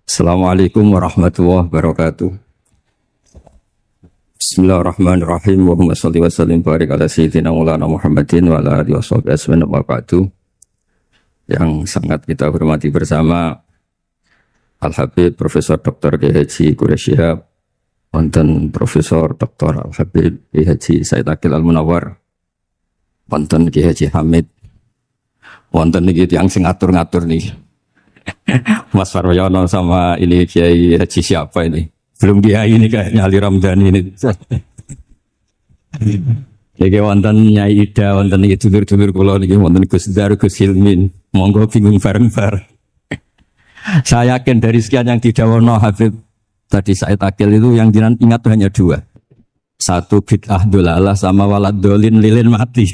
Assalamualaikum warahmatullahi wabarakatuh. Bismillahirrahmanirrahim. Allahumma shalli wa sallim barik ala sayyidina Maulana Muhammadin wa ala alihi washabihi ajmain wa ba'du. Yang sangat kita hormati bersama Al-Habib Profesor Dr. Kiai Haji Quraish Shihab, wonten Profesor Dr. Al-Habib Kiai Haji Said Aqil Al-Munawwar, wonten Kiai Haji Hamid, wonten niki tiyang sing ngatur-ngatur nih. Mas Faryono sama ini Kiai Haji siapa ini? Belum Kiai ini kayaknya Ali Ramdhani ini. Jadi wonten Nyai Ida, wonten iki dulur-dulur kula niki wonten Gus Dar, Gus Hilmin. Monggo bingung bareng-bareng. Saya yakin dari sekian yang didhawono Habib tadi Said Aqil itu yang jenengan ingat hanya dua. Satu bid'ah dolalah sama walad dolin lilin mati.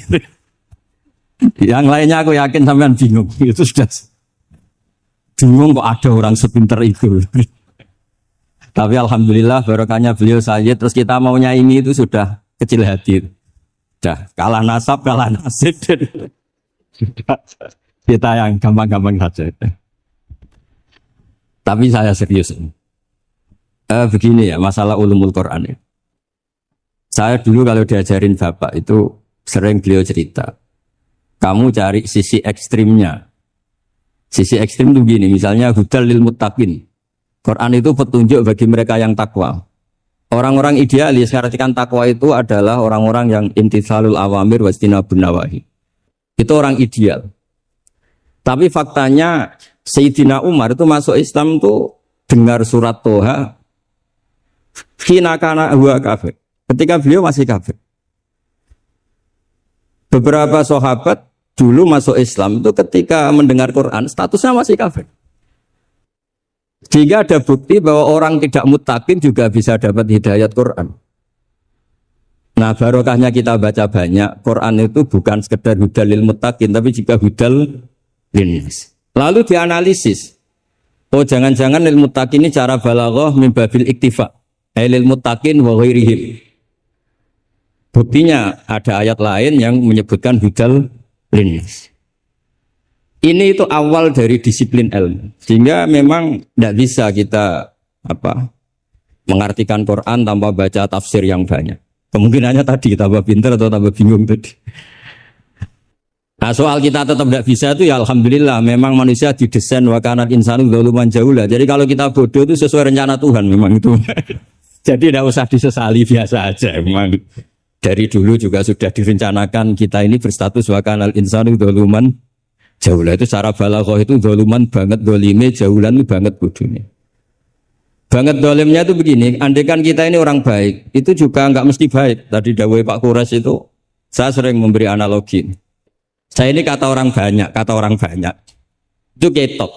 Yang lainnya aku yakin sampean bingung. Itu sudah bingung kok ada orang sepinter itu. Tapi alhamdulillah barokahnya beliau Sayyid, terus kita mau nyaingi itu sudah kecil hati. Sudah kalah nasab, kalah nasib. Sudah kita yang gampang-gampang saja. Tapi saya serius. Begini ya, masalah ulumul Quran ya. Saya dulu kalau diajarin Bapak itu sering beliau cerita, kamu cari sisi ekstrimnya. Sisi ekstrim itu gini, misalnya hudal lil muttaqin. Quran itu petunjuk bagi mereka yang takwa. Orang-orang idealis ngartikan takwa itu adalah orang-orang yang imtitsalul awamir wastinabun nawahi. Itu orang ideal. Tapi faktanya Sayyidina Umar itu masuk Islam itu dengar surat Toha khina kana huwa kafir. Ketika beliau masih kafir. Beberapa sahabat dulu masuk Islam itu ketika mendengar Quran statusnya masih kafir. Jika ada bukti bahwa orang tidak muttaqin juga bisa dapat hidayat Quran. Nah barokahnya kita baca banyak, Quran itu bukan sekedar hudal lil muttaqin tapi juga hudal linnas. Lalu dianalisis. Oh jangan-jangan lil muttaqin ini cara balaghah min babil iktifa. Lil muttaqin wa ghairihim. Buktinya ada ayat lain yang menyebutkan hudal linnas. Ini itu awal dari disiplin ilmu. Sehingga memang tidak bisa kita mengartikan Quran tanpa baca tafsir yang banyak. Kemungkinannya tadi tambah pintar atau tambah bingung tadi. Nah soal kita tetap tidak bisa itu ya alhamdulillah. Memang manusia didesain wa kana insanu dzaluman jahula. Jadi kalau kita bodoh itu sesuai rencana Tuhan memang itu. Jadi tidak usah disesali, biasa aja memang. Dari dulu juga sudah direncanakan kita ini berstatus wa kana insanu dzaluman jaulah. Itu secara balaghah itu dzaluman banget, dolime jaulan itu banget bodohnya. Banget dolimnya itu begini, andaikan kita ini orang baik, itu juga enggak mesti baik. Tadi dawuh Pak Quraisy itu, saya sering memberi analogi. Saya ini kata orang banyak, itu ketok.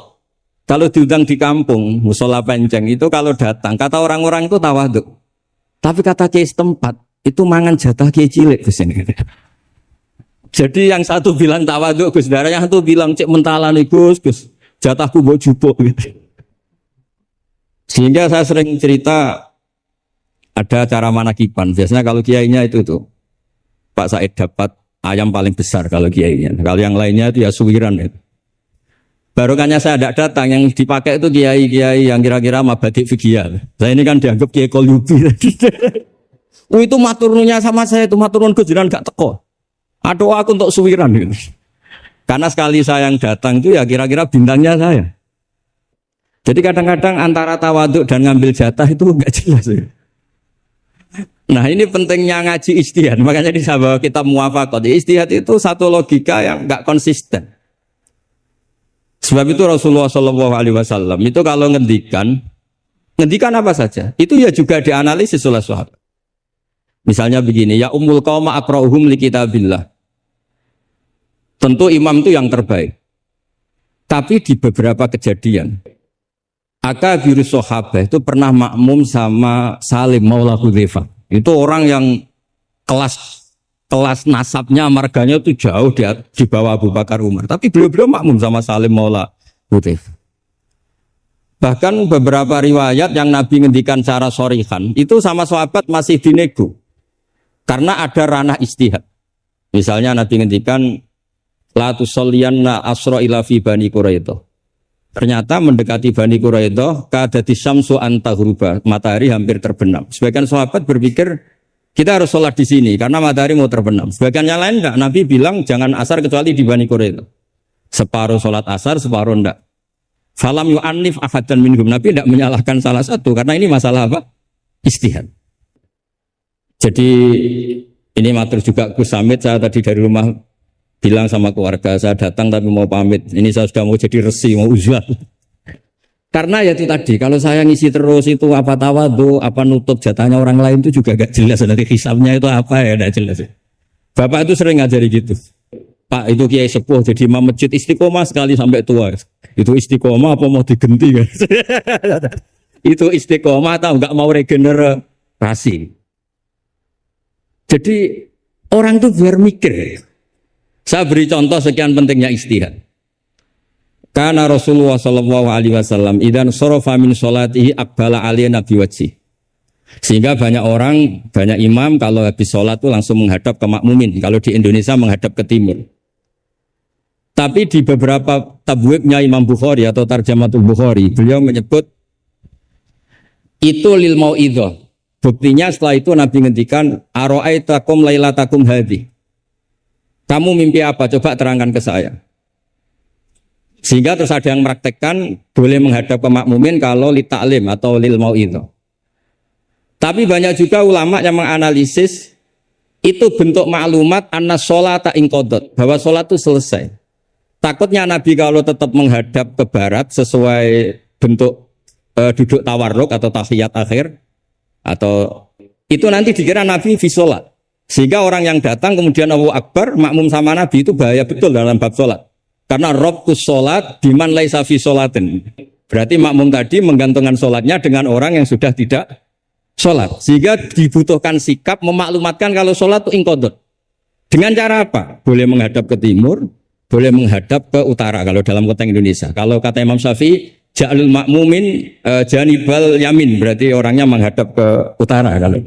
Kalau diundang di kampung, musola panjang itu kalau datang, kata orang-orang itu tawaduk. Tapi kata kiai setempat, itu mangan jatah kiai cilik kesini. Jadi yang satu bilang tawaduk Gus Dara, yang satu bilang cek mentalan Gus, jatahku mbok jupuk gitu. Sehingga saya sering cerita ada cara manakiban. Biasanya kalau kiainya itu tuh Pak Said dapat ayam paling besar kalau kiainya. Kalau yang lainnya itu ya suwiran itu. Barokahnya saya tidak datang, yang dipakai itu kiai-kiai yang kira-kira mabadik fikih. Saya ini kan dianggap kiai Qalyubi. Itu maturnunya sama saya itu maturun Gus Jiran gak teko. Aduh aku untuk suwiran gitu. Karena sekali saya yang datang itu ya kira-kira bintangnya saya. Jadi kadang-kadang antara tawaduk dan ngambil jatah itu enggak jelas ya. Nah ini pentingnya ngaji ijtihad. Makanya di sahabat kita muwafaqah. Ijtihad itu satu logika yang enggak konsisten. Sebab itu Rasulullah SAW itu kalau ngendikan apa saja. Itu ya juga dianalisis oleh sahabat. Misalnya begini, ya ummul qauma aqra'uhum li kitabillah. Tentu imam itu yang terbaik. Tapi di beberapa kejadian, Akabiru sahabah itu pernah makmum sama Salim Maula Hudzaifah. Itu orang yang kelas nasabnya, marganya itu jauh di bawah Abu Bakar Umar. Tapi beliau makmum sama Salim Maula Hudzaifah. Bahkan beberapa riwayat yang Nabi ngendikan secara shorihan, itu sama sahabat masih dinego. Karena ada ranah ijtihad. Misalnya Nabi ngendikan la tusalliyanna asra ila fi bani Quraidah. Ternyata mendekati Bani Quraidah, kadati syamsu antagruba, matahari hampir terbenam. Sebagian sahabat berpikir kita harus sholat di sini karena matahari mau terbenam. Sebagian yang lain enggak. Nabi bilang jangan asar kecuali di Bani Quraidah. Separuh sholat asar, separuh enggak. Falam yu'annif ahadan minhum. Nabi enggak menyalahkan salah satu karena ini masalah apa? Ijtihad. Jadi ini matur juga Gus Samit, saya tadi dari rumah bilang sama keluarga, saya datang tapi mau pamit. Ini saya sudah mau jadi resi, mau uzlah. Karena ya itu tadi, kalau saya ngisi terus itu apa tawadhu, apa nutup jatahnya orang lain itu juga gak jelas. Nanti hisabnya itu apa ya, gak jelas. Bapak itu sering ngajari gitu. Pak itu kiai sepuh jadi imam masjid istiqomah sekali sampai tua. Itu istiqomah apa mau digenti kan? Itu istiqomah atau gak mau regenerasi. Jadi orang tuh biar mikir. Saya beri contoh sekian pentingnya ijtihad. Karena Rasulullah sallallahu alaihi wasallam idan sarafa min sholatihi aqbala alaihi nabi wajhi. Sehingga banyak orang, banyak imam kalau habis sholat itu langsung menghadap ke makmumin. Kalau di Indonesia menghadap ke timur. Tapi di beberapa tabwibnya Imam Bukhari atau Tarjamatul Bukhari, beliau menyebut itu lil mau'idhah. Buktinya setelah itu Nabi ngendikan ara'aitakum lailatakum hadhi. Kamu mimpi apa? Coba terangkan ke saya. Sehingga terus ada yang mempraktekkan boleh menghadap ke makmumin kalau li ta'lim atau lil mau'idhah. Tapi banyak juga ulama yang menganalisis itu bentuk maklumat anna sholata inqadat, bahwa sholat itu selesai. Takutnya Nabi kalau tetap menghadap ke barat sesuai bentuk duduk tawarruk atau tahiyat akhir atau itu nanti dikira Nabi fi sholat. Sehingga orang yang datang kemudian Allahu Akbar makmum sama Nabi itu bahaya betul dalam bab sholat. Karena robkus sholat biman laisa fi sholatin. Berarti makmum tadi menggantungkan sholatnya dengan orang yang sudah tidak sholat. Sehingga dibutuhkan sikap memaklumatkan kalau sholat itu inqadat. Dengan cara apa? Boleh menghadap ke timur, boleh menghadap ke utara kalau dalam konteks Indonesia. Kalau kata Imam Syafi'i, ja'alul makmumin janibal yamin, berarti orangnya menghadap ke utara kalau.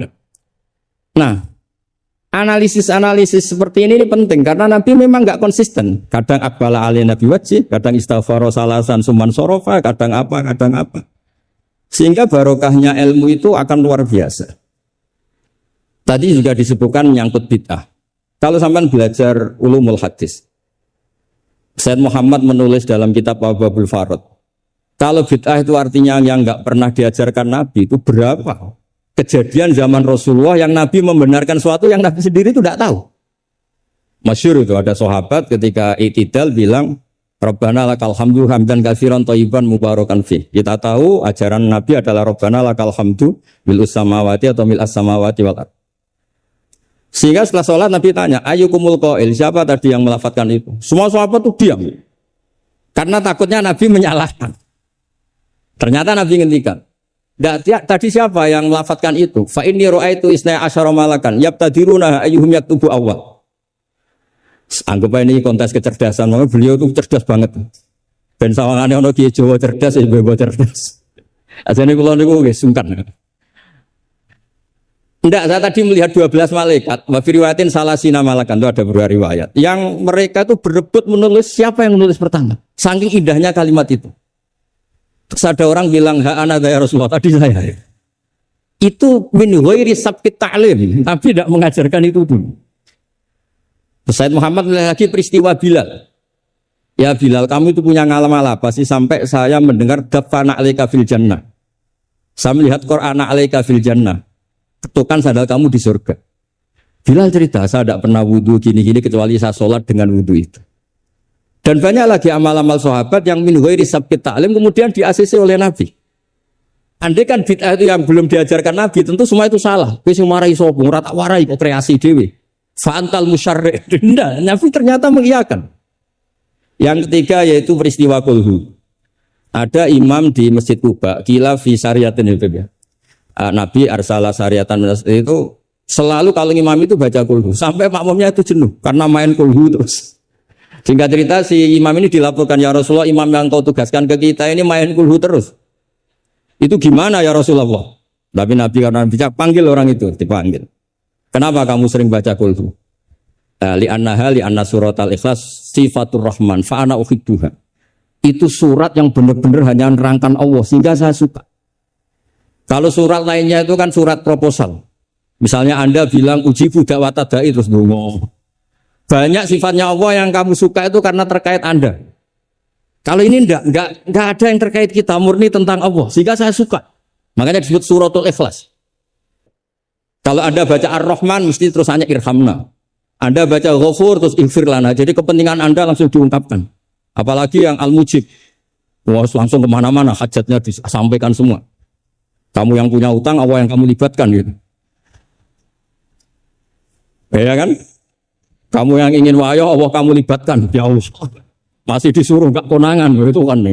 Nah, analisis seperti ini penting karena Nabi memang nggak konsisten. Kadang aqbala ali nabi wajib, kadang istaghfara salasan suman sorofa, kadang apa. Sehingga barokahnya ilmu itu akan luar biasa. Tadi juga disebutkan menyangkut bid'ah. Kalau sampai belajar ulumul hadis, Said Muhammad menulis dalam kitab Abwabul Farad. Kalau bid'ah itu artinya yang nggak pernah diajarkan Nabi itu berapa? Kejadian zaman Rasulullah yang Nabi membenarkan sesuatu yang Nabi sendiri itu tidak tahu. Masyhur itu ada sahabat ketika i'tidal bilang Rabbana lakal hamdu hamdan katsiran thayyiban mubarakan fi. Kita tahu ajaran Nabi adalah Rabbana lakal hamdu bil samawati atau mil as-samawati wal ardh. Sehingga setelah sholat Nabi tanya, ayyukumul qail, siapa tadi yang melafadzkan itu? Semua sahabat itu diam. Karena takutnya Nabi menyalahkan. Ternyata Nabi ngendikan, tadi siapa yang melafadzkan itu? Fa inni ra'aitu isna asyara malakan yabtadiruna ayyuhum yaktubu awwal. Anggap ini kontes kecerdasan, beliau itu cerdas banget. Ben sawangane ana kiye Jawa cerdas, ibu cerdas. Ajane kula niku nggih sungkan. Enggak, saya tadi melihat 12 malaikat, wa fi riwayatin salasina malakan, itu ada beberapa riwayat. Yang mereka itu berebut menulis siapa yang menulis pertama. Saking indahnya kalimat itu. Terus ada orang bilang, ha ana ya Rasulullah, tadi saya. Itu min ghairi sabqit ta'lim, tapi tidak mengajarkan itu dulu. Said Muhammad lagi peristiwa Bilal. Ya Bilal, kamu itu punya ngalaman apa sih sampai saya mendengar dafana alaika fil jannah. Saya melihat Quran alaika fil jannah. Ketukan sandal kamu di surga. Bilal cerita, saya tidak pernah wudhu gini-gini kecuali saya sholat dengan wudhu itu. Dan banyak lagi amal-amal sahabat yang min ghairi sabqit ta'lim kemudian di-ACC oleh Nabi. Andai kan bid'ah itu yang belum diajarkan Nabi, tentu semua itu salah. Wis marahi sapa, ora tak warai kok kreasi dhewe. Fa'antal musyarri'. Tidak, Nabi ternyata mengiyakan. Yang ketiga yaitu peristiwa kulhu. Ada imam di Masjid Kuba, kila fi syariatin ya. Nabi arsala syariatan itu selalu kalau imam itu baca kulhu sampai makmumnya itu jenuh karena main kulhu terus. Singkat cerita si imam ini dilaporkan, ya Rasulullah, imam yang kau tugaskan ke kita ini main kulhu terus. Itu gimana ya Rasulullah? Tapi Nabi karena bijak panggil orang itu, dipanggil. Kenapa kamu sering baca kulhu? Li anna surat al-ikhlas sifatur rahman fa ana uhibbuha. itu surat yang benar-benar hanya nerangkan Allah sehingga saya suka. Kalau surat lainnya itu kan surat proposal. Misalnya Anda bilang uji budak watadai terus dungo. Banyak sifatnya Allah yang kamu suka itu karena terkait Anda. Kalau ini enggak ada yang terkait kita, murni tentang Allah sehingga saya suka. Makanya disebut suratul Ikhlas. Kalau Anda baca Ar-Rahman mesti terus hanya irhamna. Anda baca Ghafur terus ighfir lana. Jadi kepentingan Anda langsung diungkapkan. Apalagi yang Al-Mujib. Wah, langsung kemana-mana hajatnya disampaikan semua. Kamu yang punya utang, Allah yang kamu libatkan gitu. Ya kan? Kamu yang ingin wahyo, Allah kamu libatkan. Ya Allah. Masih disuruh gak konangan itu kan.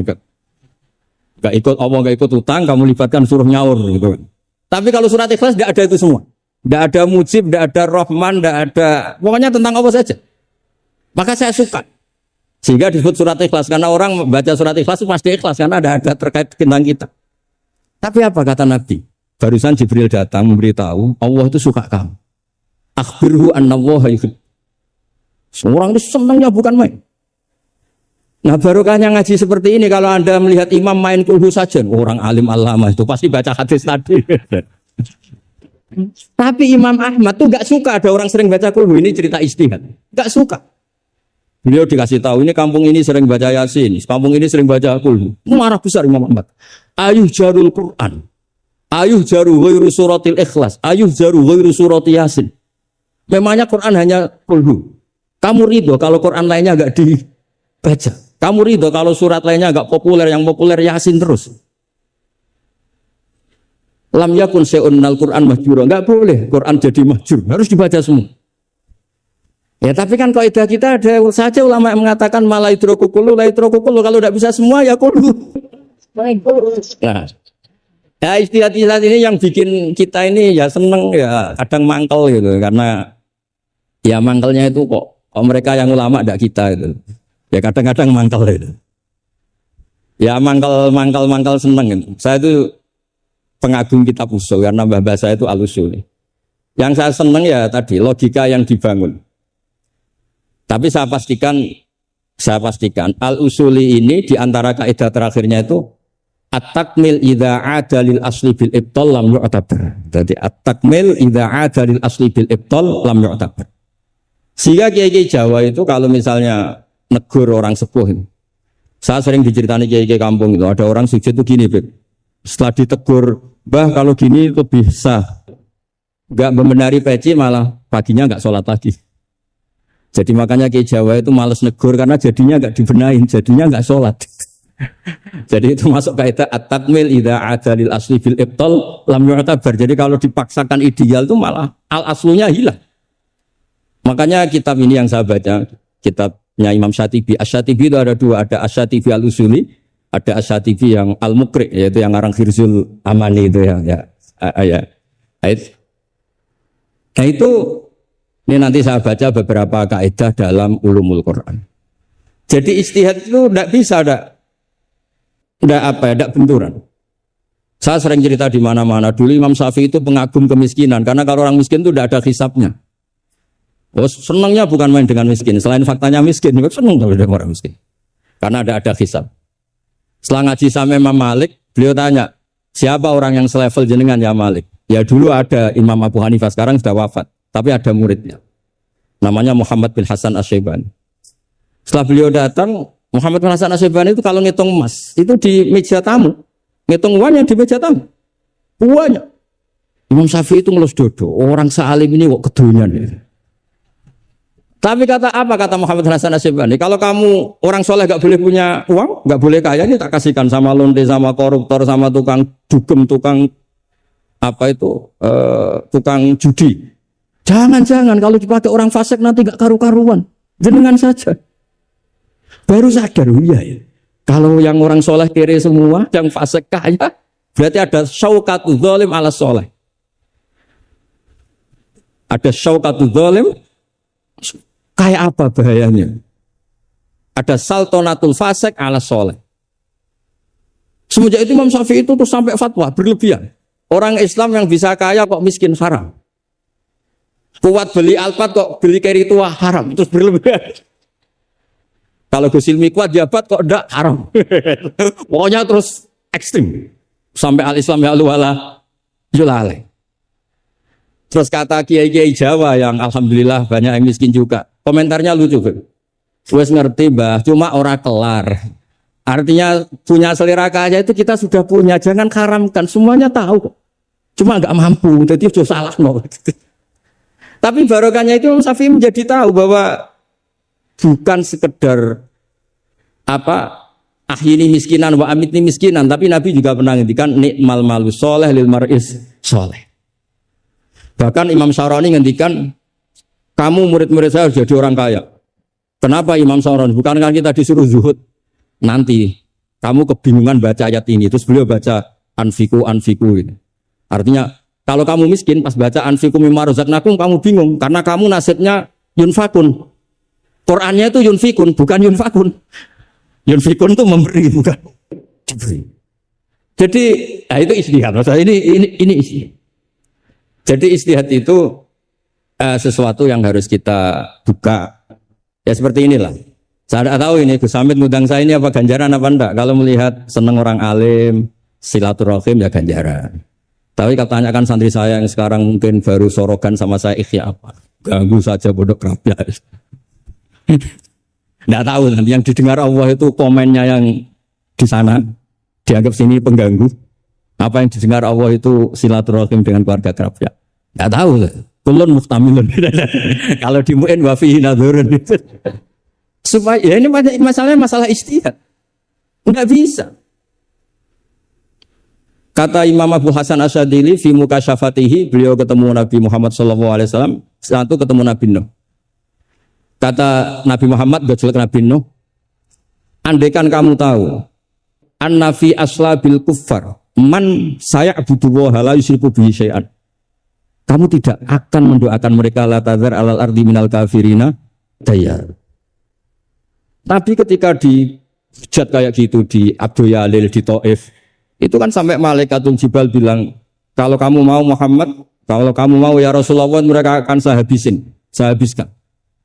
Gak ikut Allah, gak ikut utang, kamu libatkan suruh nyaur gitu. Tapi kalau surat Ikhlas tidak ada itu semua. Tidak ada Mujib, tidak ada Rahman, tidak ada, pokoknya tentang Allah saja. Maka saya suka. Sehingga disebut surat Ikhlas karena orang baca surat Ikhlas itu pasti ikhlas karena ada terkait tentang kita. Tapi apa kata Nabi? Barusan Jibril datang memberitahu Allah itu suka kamu. Akhbirhu annallaha yuhib. Orang itu senangnya bukan main. Nah barokahnya ngaji seperti ini kalau Anda melihat imam main kulhu saja, orang alim alama itu pasti baca hadis tadi. Tapi Imam Ahmad tuh gak suka ada orang sering baca kulhu. Ini cerita ijtihad. Gak suka. Beliau dikasih tahu ini kampung ini sering baca Yasin, kampung ini sering baca kulhu. Marah besar Imam Ahmad. Ayuh jarul Quran. Ayuh jaru ghairu suratil Ikhlas. Ayuh jaru ghairu surati Yasin. Memangnya Quran hanya kulhu. Kamu ridho kalau Quran lainnya gak dibaca. Kamu ridho kalau surat lainnya gak populer, yang populer Yasin terus. Lam yakun se'un al-Quran mahjura. Enggak boleh Quran jadi mahjur. Harus dibaca semua. Ya tapi kan kaidah kita ada saja ulama yang mengatakan malah idrokukulu, la idrokukulu. Kalau tidak bisa semua ya kulu. Nah, ya istilah-istilah ini yang bikin kita ini ya seneng ya kadang mangkel gitu. Karena ya mangkelnya itu kok mereka yang ulama tidak kita gitu. Ya kadang-kadang mangkel gitu. Ya mangkel seneng gitu. Saya itu pengagum kitab usul karena mbah saya itu al-usul. Yang saya senang ya tadi logika yang dibangun. Tapi saya pastikan al-usuli ini di antara kaidah terakhirnya itu at-takmil idza ada lil asli bil ibtal lam yu'tabar. Jadi at-takmil idza ada lil asli bil ibtal lam yu'tabar. Sehingga kiai-kiai Jawa itu kalau misalnya negur orang sepuh ini. Saya sering diceritani kiai-kiai kampung itu ada orang sujud itu gini, Beb. Setelah ditegur, Mbah kalau gini itu bisa nggak membenari peci malah paginya nggak sholat lagi. Jadi makanya Kiai Jawa itu malas negur karena jadinya nggak dibenahin, jadinya nggak sholat. Jadi itu masuk kaidah at-takmil idza ada lil asli bil ibtal lam yu'tabar. Jadi kalau dipaksakan ideal itu malah al aslunya hilang. Makanya kitab ini yang saya baca, kitabnya Imam Syatibi. Asy-Syatibi itu ada dua, ada Asy-Syatibi al-Usuli, ada Asy-Syatibi yang Al-Muqri, yaitu yang ngarang Khirzul Amani itu ya. Nah itu ini nanti saya baca beberapa kaidah dalam ulumul Quran. Jadi ijtihad itu tidak bisa, tidak benturan. Saya sering cerita di mana-mana. Dulu Imam Syafi'i itu pengagum kemiskinan karena kalau orang miskin itu tidak ada hisabnya. Oh, senangnya bukan main dengan miskin. Selain faktanya miskin, senang dengan orang miskin karena ada hisab. Setelah ngaji sama Imam Malik, beliau tanya, siapa orang yang selevel jenengan ya Malik? Ya dulu ada Imam Abu Hanifah, sekarang sudah wafat. Tapi ada muridnya. Namanya Muhammad bin Hasan Asy-Syaibani. Setelah beliau datang, Muhammad bin Hasan Asy-Syaibani itu kalau ngitung emas, itu di meja tamu. Ngitung uangnya di meja tamu. Uangnya. Imam Syafi'i itu ngelus dodo. Orang sealim ini kok kedonyan. Tapi kata Muhammad Hasan Asy-Syaibani, kalau kamu orang soleh gak boleh punya uang, gak boleh kaya, ini tak kasihkan sama lonte, sama koruptor, sama tukang dugem, tukang tukang judi. Jangan kalau dipakai orang fasik nanti gak karu-karuan. Jenengan saja. Baru sadar, iya ya. Kalau yang orang soleh kere semua, yang fasik kaya, berarti ada syauqatu zalim ala soleh. Ada syauqatu zalim. Kayak apa bahayanya? Ada saltonatul fasik ala soleh. Semenjak itu Imam Syafi'i itu tuh sampai fatwa berlebihan. Orang Islam yang bisa kaya kok miskin haram. Kuat beli alpat kok beli keri tua haram. Terus berlebihan. Kalau Gus Ilmi kuat jabat kok ndak haram. Pokoknya terus ekstrim. Sampai al-Islam ya wala yulale. Terus kata kiai-kiai Jawa yang alhamdulillah banyak yang miskin juga. Komentarnya lucu, wes ngerti Mbah, cuma ora kelar. Artinya punya selera kaya itu kita sudah punya, jangan haramkan, semuanya tahu. Cuma nggak mampu, jadi sudah salah no. Tapi barokahnya itu Imam Syafi'i menjadi tahu bahwa bukan sekedar ahyini miskinan wa amitni miskinan, tapi Nabi juga pernah ngendikan nikmal malu soleh lil mar'is soleh. Bahkan Imam Syarani ngendikan, kamu murid-murid saya harus jadi orang kaya. Kenapa Imam Syarani? Bukankah kita disuruh zuhud? Nanti kamu kebingungan baca ayat ini, terus beliau baca anfiku ini. Artinya kalau kamu miskin pas baca anfiku mimma razaqnakum kamu bingung karena kamu nasibnya yunfakun. Qurannya itu yunfikun bukan yunfakun. Yunfikun itu memberi bukan diberi. Jadi itu istihad. Maksudnya ini istihad. Jadi istihad itu sesuatu yang harus kita buka. Ya seperti inilah. Saya tidak tahu ini Gus Hamid ngundang saya ini apa ganjaran apa enggak. Kalau melihat senang orang alim, silaturahim ya ganjaran. Tapi kalau tanyakan santri saya yang sekarang mungkin baru sorogan sama saya, ikhya apa? Ganggu saja bodoh kerapnya. Tidak tahu nanti yang didengar Allah itu komennya yang di sana dianggap sini pengganggu. Apa yang didengar Allah itu silaturahim dengan keluarga kerabat. Tidak tahu. Kulun muhtamilun. Kalau di mu'in wa fihi nadhurun. Supaya ya ini masalahnya masalah istihad. Enggak bisa. Kata Imam Abu Hasan Asyadili fi mukasyafatihi, beliau ketemu Nabi Muhammad SAW, satu ketemu Nabi Nuh. Kata Nabi Muhammad gojolek Nabi Nuh, andaikan kamu tahu anna fi aslabil kuffar man saya'budu wa la yusyriku bihi syai'an. Kamu tidak akan mendoakan mereka la tadzar alal ardi minal kafirina dayar. Tapi ketika dihujat kayak gitu di Abdul Yalil di Taif, itu kan sampai Malaikatul Jibal bilang, kalau kamu mau Muhammad, kalau kamu mau ya Rasulullah, mereka akan saya habiskan.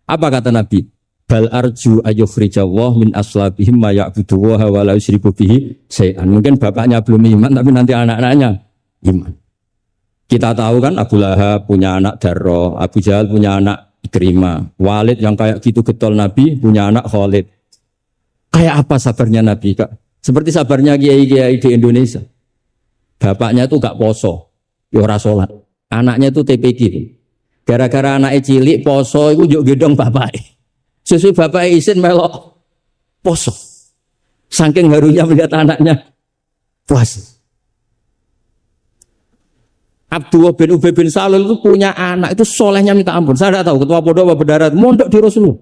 Apa kata Nabi? Bal arju ayyukhrijallah min aslabihim ma ya'budu wa la yusyriku bihi syai'an. Mungkin bapaknya belum iman, tapi nanti anak-anaknya iman. Kita tahu kan Abu Lahab punya anak Darro, Abu Jahal punya anak Ikrimah, Walid yang kayak gitu getol Nabi punya anak Khalid. Kayak apa sabarnya Nabi, Kak? Seperti sabarnya kiai-kiai di Indonesia. Bapaknya itu gak poso, ya ora salat. Anaknya itu TPG. Gara-gara anaknya cilik poso itu yuk gedong bapaknya. Sesuai bapaknya izin melok poso. Saking harunya melihat anaknya puasa. Abdullah bin Ubay bin Salul itu punya anak itu solehnya minta ampun. Saya tidak tahu ketua pondok apa berdarat mondok di Rasulullah.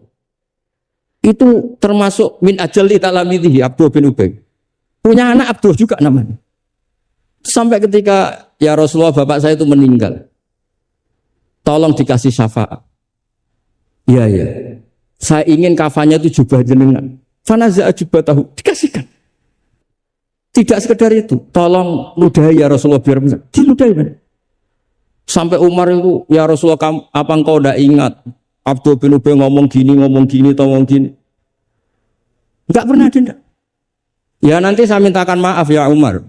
Itu termasuk min ajal italamidhi Abdullah bin Ubay. Punya anak Abdullah juga namanya. Sampai ketika ya Rasulullah bapak saya itu meninggal. Tolong dikasih syafaat. Iya. Saya ingin kafannya itu jubah jenengan. Fanaza jubah tahu dikasihkan. Tidak sekedar itu. Tolong ludahi ya Rasulullah biar bisa. Diludahi. Sampai Umar itu, ya Rasulullah, apa engkau tidak ingat? Abdul bin Ubay ngomong gini. Enggak pernah ada. Ya nanti saya mintakan maaf ya Umar.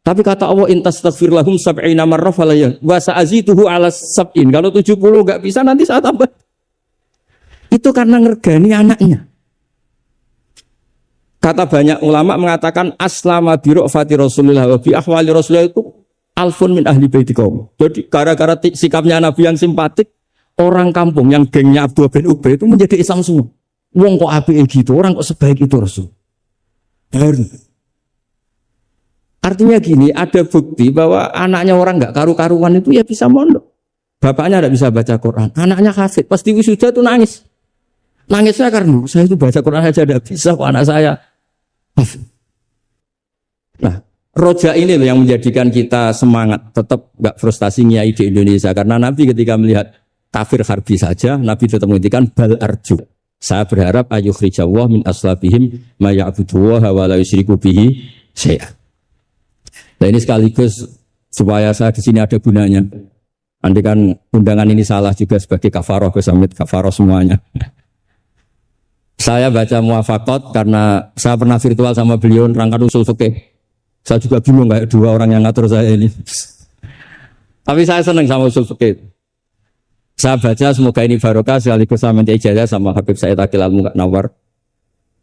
Tapi kata Allah, intastaghfir lahum sab'ina marrah falayya wa sa'azituhu ala sab'in. Kalau 70 enggak bisa, nanti saya tambah. Itu karena ngergani anaknya. Kata banyak ulama mengatakan aslama bi ra'fati Rasulullah wa bi ahwali Rasulullah itu alfun min ahli baitikum. Jadi gara-gara sikapnya Nabi yang simpatik, orang kampung yang gengnya Abdullah bin Ubay itu menjadi Islam semua. Wong kok apike gitu, orang kok sebaik itu Rasul. Baru. Artinya gini, ada bukti bahwa anaknya orang enggak karu-karuan itu ya bisa mondok. Bapaknya enggak bisa baca Quran, anaknya hafid, pasti wisuda itu nangis. Nangisnya karena saya itu baca Quran aja enggak bisa kok anak saya hafid. Nah, roja ini loh yang menjadikan kita semangat, tetap enggak frustasi nyai di Indonesia. Karena Nabi ketika melihat kafir harbi saja, Nabi tetap menghentikan bal arju. Saya berharap ayyukhrijawah min aslabihim ma ya'budu wa la yusyriku bihi syai'an. Nah ini sekaligus supaya saya di sini ada gunanya. Andai kan undangan ini salah juga sebagai kafaroh, kesamit kafaroh semuanya. Saya baca muwafaqat karena saya pernah virtual sama beliau rangkaian usul fikih. Saya juga bingung kayak dua orang yang ngatur saya ini. Tapi saya senang sama usul fikih. Saya baca semoga ini barokah sekaligus saya minta ijazah sama Habib Said Aqil Al-Munawwar.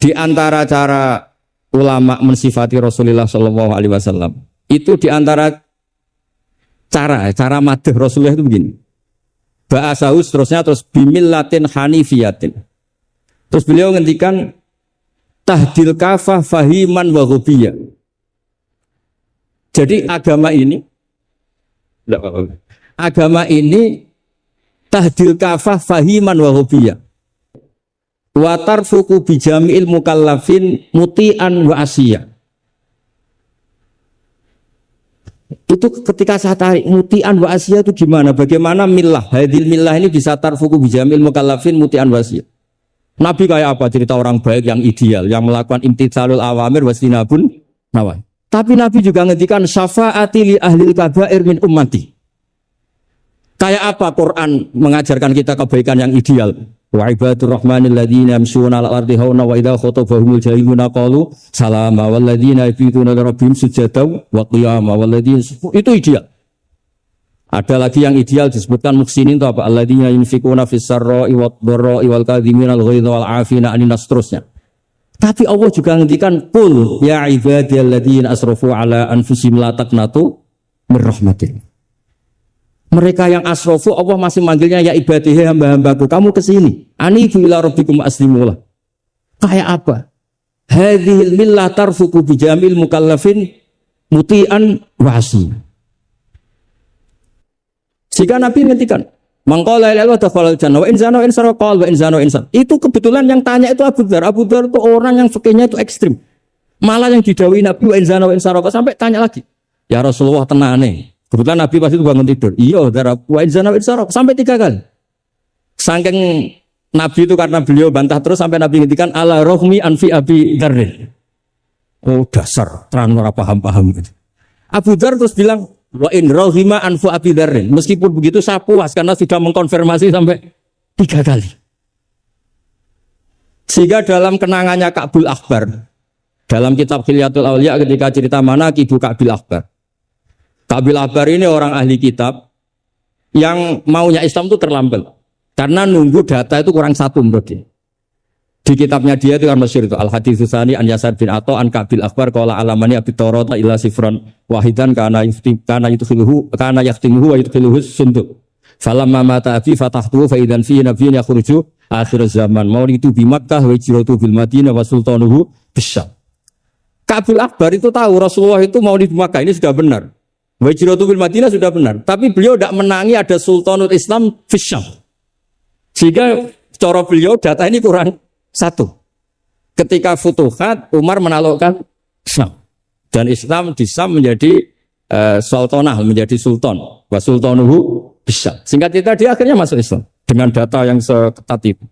Di antara cara ulama mensifati Rasulullah Shallallahu Alaihi Wasallam itu di antara cara madh Rasulullah itu begini. Ba'asahu terus bimillatin hanifiyatin. Terus beliau ngendikan tahdil kafah fahiman wa ghubiyah. Jadi agama ini tahdil kafah fahiman wa ghubiyah. Wa tarfuku bijami'il mukallafin muti'an wa asiyah. Itu ketika saya tarik muti'an wa asiyah itu gimana? Bagaimana millah? Hadil millah ini bisa tarfuku bijami'il mukallafin muti'an wa asiyah. Nabi kayak apa? Cerita orang baik yang ideal, yang melakukan imtitsalul awamir wastinabun nawahi. Tapi Nabi juga ngendikan syafaati li ahlil kabair min ummati. Kayak apa Quran mengajarkan kita kebaikan yang ideal? Wa ibadur rahmanil ladzina yamshuna 'alal ardi hauna wa idza khatabahumul jahiluna qalu salama wal ladzina yabituna li rabbihim sujadan wa qiyama wal ladzina itu ideal. Ada lagi yang ideal disebutkan muhsinin itu apa? Alladzina yunfikuna fis sarra'i wad dharra'i wal kadhiminal ghaidha wal 'afina 'anil nas terusnya. Tapi Allah juga ngendikan qul ya ibadiyalladzina asrafu 'ala anfusihim la taqnatu mir rahmatillah. Mereka yang asrofu Allah masih manggilnya ya ibadihi hamba-hambaku, kamu kesini anibu ila rabbikum aslimulah. Kayak apa? Hadhil millah tarfuku bijamil mukallafin muti'an wasi. Jika Nabi ngertikan mangqala la ilaha illallah jannah wa insana wa insara qal wa insana wa insan. Itu kebetulan yang tanya itu Abu Dzar. Abu Dzar itu orang yang fikihnya itu ekstrim. Malah yang didhawuhi Nabi wa insana wa insara sampai tanya lagi. Ya Rasulullah tenane. Kebetulan Nabi pasti itu bangun tidur. Iya, darah wa inzana wa insara sampai 3 kali. Saking Nabi itu karena beliau bantah terus sampai Nabi ngendikan ala rohmi anfi Abi Dzar. Oh dasar, terang ora paham-paham gitu. Abu Dzar terus bilang wa in rohima anfu Abi Dzar. Meskipun begitu saya puas karena sudah mengkonfirmasi sampai 3 kali. Sehingga dalam kenangannya Ka'bul Akhbar dalam kitab Khilyatul Auliya ketika cerita manaqib Ka'bil Akhbar. Ka'bil Akhbar ini orang ahli kitab yang maunya Islam itu terlambat karena nunggu data itu kurang 1 menurut dia. Di kitabnya dia itu kan masyhur itu Al-Hadits Tsani an Yasar bin Atha an Ka'bil Akhbar qala alamani abi Tawrata ila sifran wahidan kana yudkhiluhu wa yudkhiluhu sunduk. Falamma mata abi fatahtu fa idzan fi nabiyyun yakhruju akhir zaman. Maulidu bi Makkah wa hijratu bil Madinah wa sultanuhu bisyam. Ka'bil Akhbar itu tahu Rasulullah itu mau di Makkah ini sudah benar. Hijratu bil Madinah sudah benar, tapi beliau tidak menangi ada Sultanul Islam Fisyam. Sehingga cara beliau data ini kurang 1. Ketika Futuhat Umar menaklukkan Islam dan Islam di Syam menjadi sultanah, menjadi sultan. Wa sultanuhu Fisyam. Singkat cerita dia akhirnya masuk Islam dengan data yang seketat itu.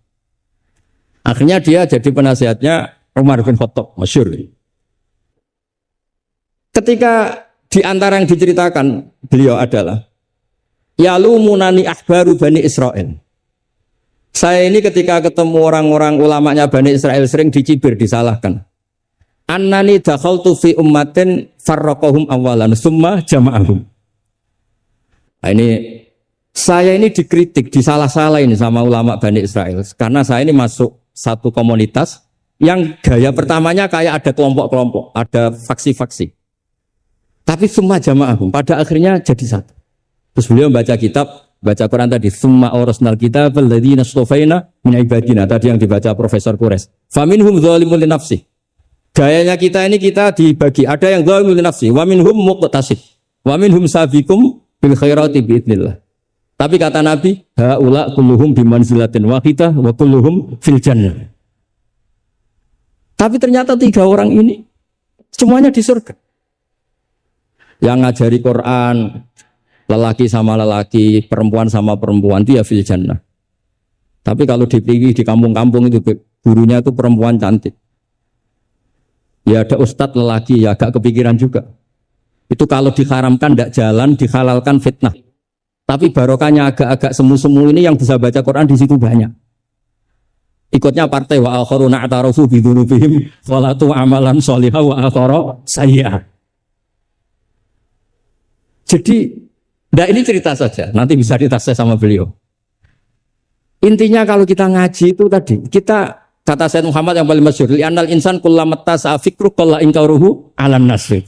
Akhirnya dia jadi penasihatnya Umar bin Khattab, masyhur. Ketika di antara yang diceritakan beliau adalah yalumunani ahbaru Bani Israel. Saya ini ketika ketemu orang-orang ulamanya Bani Israel sering dicibir, disalahkan. Annani dakhaltu fi ummatin farraqahum awalan summa jama'ahum. Nah, ini saya ini dikritik, disalah-salahin sama ulama Bani Israel karena saya ini masuk satu komunitas yang gaya pertamanya kayak ada kelompok-kelompok, ada faksi-faksi. Tapi semua jamaah pada akhirnya jadi satu. Terus beliau baca kitab, baca Quran tadi, summa awrasnal kitab alladzina astafaina min ibadina, tadi yang dibaca Profesor Kures. Faminhum dzalimun li nafsi. Gayanya kita ini kita dibagi, ada yang dzalimun li nafsi, wa minhum muqtasid, wa minhum sabiqum bil khairati biidznillah. Tapi kata Nabi, haula kulluhum bimanzilatin wahidah wa kulluhum fil jannah. Tapi ternyata 3 orang ini semuanya di surga. Yang ngajari Quran, lelaki sama lelaki, perempuan sama perempuan, dia fil jannah. Tapi kalau dipilih di kampung-kampung itu gurunya itu perempuan cantik. Ya ada ustadz lelaki, ya agak kepikiran juga. Itu kalau diharamkan tidak jalan, dihalalkan fitnah. Tapi barokahnya agak-agak semu-semu ini yang bisa baca Quran di situ banyak. Ikutnya partai wa akharuna atarafu bi dzunubihim walatu amalan sholihah wa akhara sayyi'ah. Jadi, ini cerita saja, nanti bisa ditafsir sama beliau. Intinya kalau kita ngaji itu tadi, kita kata Sayyid Muhammad yang paling masyhur, li'annal insan kullamat tasa'a fikruh qalla inkaruhu 'alan nasr.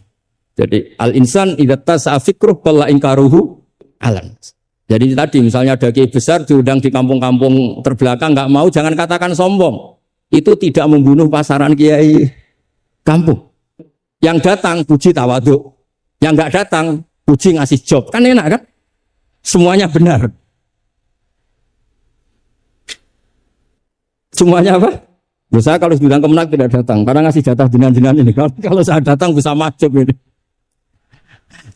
Jadi al-insan idza tasa'a fikruh qalla inkaruhu 'alan nasr. Jadi tadi misalnya ada kiai besar diundang di kampung-kampung terbelakang nggak mau, jangan katakan sombong. Itu tidak membunuh pasaran kiai kampung. Yang datang puji tawadhu, yang nggak datang puji ngasih job, kan enak kan? Semuanya benar. Semuanya apa? Saya kalau bilang Kemenak tidak datang, karena ngasih jatah jenengan ini. Kalau saya datang bisa macet ini.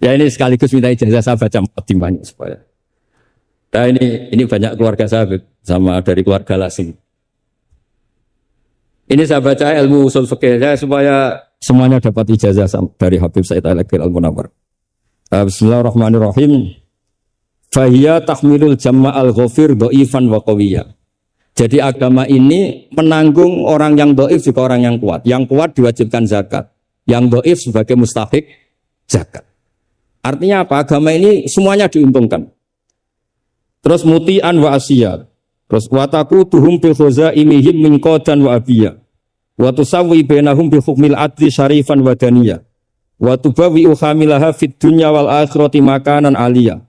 Ya ini sekaligus minta ijazah saya baca timbannya supaya. Nah ini banyak keluarga saya sama dari keluarga Lasim. Ini saya baca ilmu usul fikih saya supaya semuanya dapat ijazah dari Habib Said Al-Akhir Al-Munawwar. Bismillahirrahmanirrahim. Fahiya tahmilul jamma al-ghafir dhaifan wa qawiyya. Jadi agama ini menanggung orang yang dhaif juga orang yang kuat. Yang kuat diwajibkan zakat, yang dhaif sebagai mustahik zakat. Artinya apa? Agama ini semuanya diuntungkan. Terus muti'an wa asiyat. Terus wataku tuhum bil khuzaimihim min qadan wa abiyya. Wa tusawwi bainahum bi hukmil adli syarifan wa daniyah. Wa tubawi uhamilaha fid dunya wal akhirati makanan aliyah.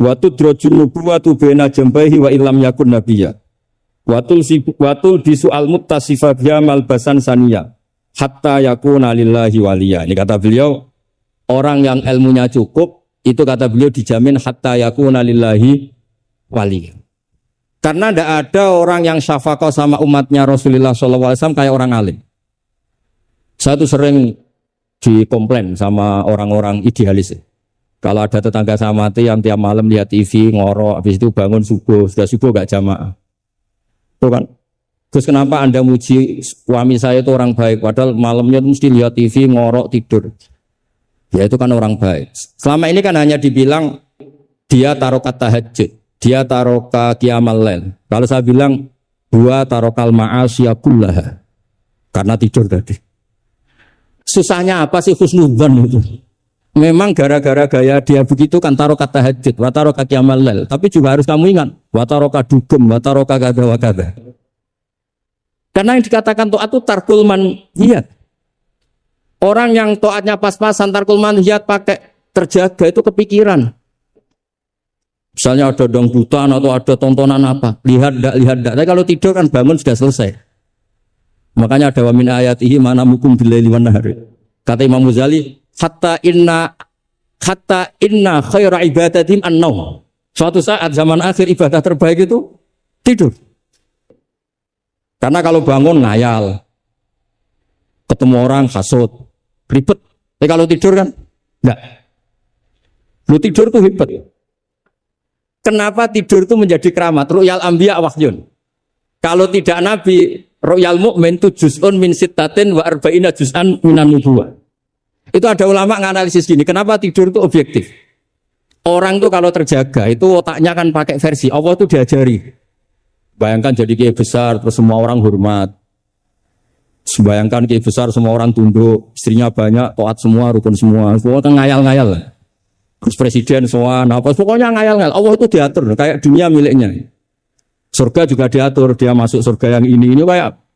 Wa tudrajun nubuwatu baina jambaihi wa illam yakun nabiyya. Watul bisu al muttasifa biha malbasan saniyah hatta yakuna lillahi waliya. Ini kata beliau, orang yang ilmunya cukup itu kata beliau dijamin hatta yakuna lillahi waliya. Karena tidak ada orang yang syafaqah sama umatnya Rasulullah SAW kayak orang alim. Saya tuh sering dikomplain sama orang-orang idealis. Kalau ada tetangga saya mati yang tiap malam lihat TV ngorok, habis itu bangun subuh, sudah subuh gak jamaah. Tuh kan, terus kenapa Anda muji suami saya itu orang baik, padahal malamnya mesti lihat TV, ngorok, tidur. Ya itu kan orang baik. Selama ini kan hanya dibilang dia tarokat tahajud, dia taroka qiyamal lail. Kalau saya bilang dua tarokal ma'asya kullaha, karena tidur tadi. Susahnya apa sih husnudzan itu? Memang gara-gara gaya dia begitu kan tarokat tahajud, wa taroka qiyamal lail. Tapi juga harus kamu ingat, wa taroka dugem, wa taroka kada wa kada. Karena yang dikatakan taat itu tarkul manhiyat. Orang yang taatnya pas-pasan tarkul manhiyat pakai terjaga itu kepikiran. Misalnya ada dangdutan atau ada tontonan apa, lihat enggak. Tapi kalau tidur kan bangun sudah selesai. Makanya ada wa min ayatihi mana mukum bilaili wan nahari. Kata Imam Ghazali, hatta inna khaira ibadatim an-naum. Suatu saat zaman akhir ibadah terbaik itu tidur. Karena kalau bangun ngayal, ketemu orang hasut, ribet. Tapi kalau tidur kan enggak. Lu tidur tuh hebat. Kenapa tidur itu menjadi keramat? Ru'yal anbiya wahyun. Kalau tidak nabi, ru'yal mu'min itu juz'un min sittatin wa arba'ina juz'an minan nubuwah. Itu ada ulama nganalisis gini, kenapa tidur itu objektif? Orang tuh kalau terjaga, itu otaknya kan pakai versi, Allah tuh diajari. Bayangkan jadi kiai besar, terus semua orang hormat. Bayangkan kiai besar, semua orang tunduk, istrinya banyak, taat semua, rukun semua. Semua kan ngayal-ngayal. Terus presiden semua, apa pokoknya ngayal-ngayal. Allah itu diatur, kayak dunia miliknya. Surga juga diatur, dia masuk surga yang ini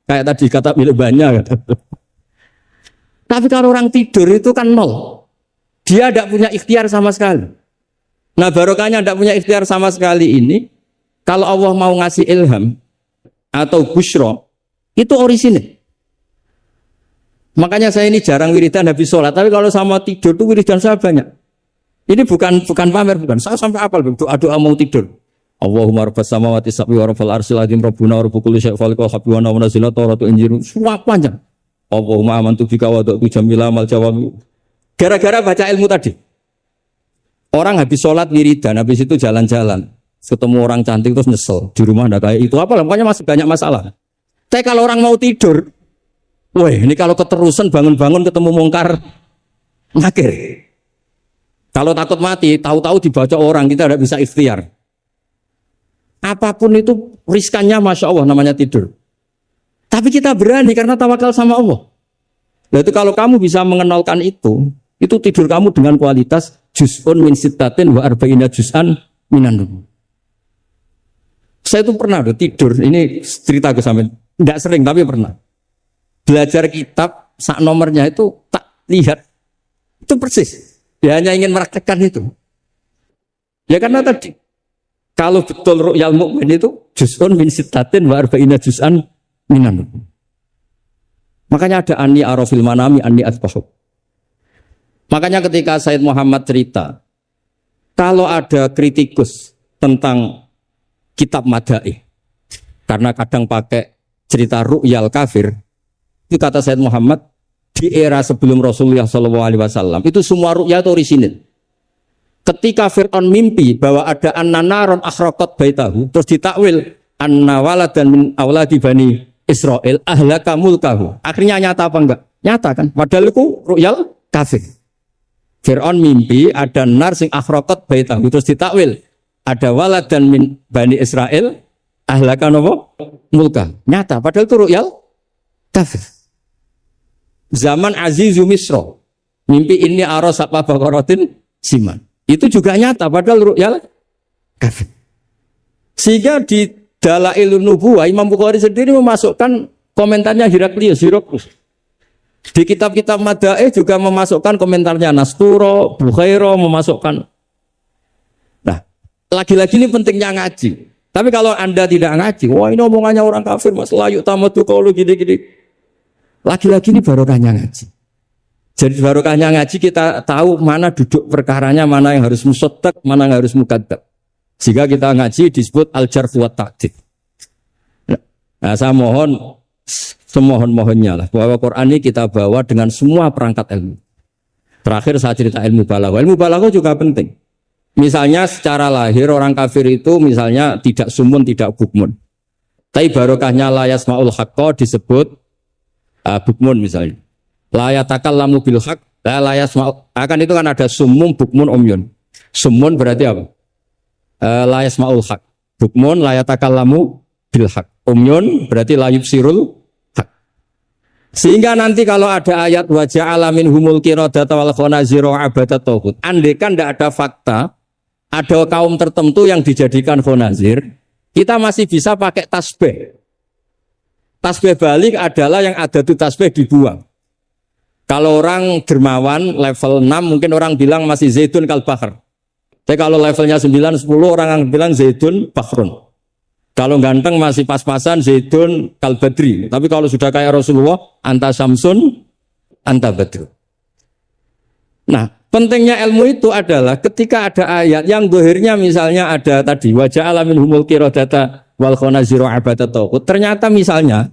kayak tadi kata milik banyak. Tapi kalau orang tidur itu kan nol. Dia tidak punya ikhtiar sama sekali. Nah barokahnya tidak punya ikhtiar sama sekali ini, kalau Allah mau ngasih ilham atau busyra, itu orisinil. Makanya saya ini jarang wiridan habis sholat, tapi kalau sama tidur tuh wiridan saya banyak. Ini bukan pamer, bukan. Saya sampai apal doa mau tidur. Allahumma rabbas samawati sab'i wa rabbal arsyil azim rabbuna wa rabbul kulli syai'in khaliqul habbi wa nazila tawratu injil. Semua panjang. Allahumma amantu bika wa da'tu jamila mal jawami. Gara-gara baca ilmu tadi. Orang habis sholat wiridan, habis itu jalan-jalan. Ketemu orang cantik terus nyesel. Di rumah ada kayak itu. Apa pokoknya masih banyak masalah. Tapi kalau orang mau tidur, weh ini kalau keterusan bangun-bangun ketemu mungkar, ngakir. Kalau takut mati, tahu-tahu dibaca orang, kita tidak bisa ikhtiar. Apapun itu riskannya Masya Allah namanya tidur. Tapi kita berani karena tawakal sama Allah. Nah itu kalau kamu bisa mengenalkan itu tidur kamu dengan kualitas juz'un min sittatin wa arba'ina juz'an minan nubuwah. Saya itu pernah tidur, ini ceritaku sampai, tidak sering tapi pernah. Belajar kitab, sak nomornya itu tak lihat. Itu persis. Dia hanya ingin meraktekkan itu. Ya karena tadi, kalau betul ru'yal mu'min itu juz'un min sittatin wa arba'ina juz'an minan nubuwah. Makanya ada anni arafil manami anni atbahuk. Makanya ketika Said Muhammad cerita, kalau ada kritikus tentang kitab Madaih, karena kadang pakai cerita ru'yal kafir, itu kata Said Muhammad, di era sebelum Rasulullah SAW, itu semua ru'ya itu orisinil. Ketika Fir'aun mimpi bahwa ada an-naron akhraqat baitahu, terus ditakwil anna waladan min awladi bani Israel ahlaka mulkahu. Akhirnya nyata apa enggak? Nyata kan? Padahal itu ru'yal kafir. Fir'aun mimpi ada nar sing akhraqat baitahu, terus ditakwil ada waladan min bani Israel ahlaka nopo mulka. Nyata padahal itu ru'yal kafir. Zaman Azizu Misro mimpi ini aros apa bakaratin siman. Itu juga nyata padahal ru'yal kafir. Sehingga di Dalailun Nubuwah Imam Bukhari sendiri memasukkan komentarnya Heraklius. Di kitab-kitab Madaih juga memasukkan komentarnya Nasturo, Bukhairo memasukkan. Nah, lagi-lagi ini pentingnya ngaji. Tapi kalau Anda tidak ngaji, wah ini omongannya orang kafir, Mas layu tamatu qaulu gini-gini. Lagi-lagi ini barokahnya ngaji. Jadi barokahnya ngaji kita tahu mana duduk perkaranya, mana yang harus musaddaq, mana yang harus mukadzab. Jika kita ngaji disebut al-jarh wa ta'dil. Nah, saya mohon semohon-mohonnya lah bahwa Quran ini kita bawa dengan semua perangkat ilmu. Terakhir saya cerita ilmu balaghah. Ilmu balaghah juga penting. Misalnya secara lahir orang kafir itu misalnya tidak sumun, tidak bukmun. Tapi barokahnya la yasma'ul haqqa disebut bukmun misalnya. La yatakallamu bil haqq, la yasma'ul. Akan itu kan ada sumum, bukmun, umyun. Sumun berarti apa? La yasma'ul haq. Bukmun la yatakallamu bil haq. Umyun berarti la yubsirul haq. Sehingga nanti kalau ada ayat wa ja'ala minhumul qiradata wal khanazira abadat taghut. Andaikan tidak ada fakta, ada kaum tertentu yang dijadikan khanazir, kita masih bisa pakai tasbih. Tasbih balik adalah yang ada itu tasbih dibuang. Kalau orang dermawan level 6 mungkin orang bilang masih zaitun kal bahr. Tapi kalau levelnya 9, 10 orang yang bilang zaitun bahrun. Kalau ganteng masih pas-pasan zaitun kal badri. Tapi kalau sudah kayak Rasulullah anta samsun anta badru. Nah pentingnya ilmu itu adalah ketika ada ayat yang dohirnya misalnya ada tadi wajah alamin humul qiradata wal khonaziro abadat taghut. Ternyata misalnya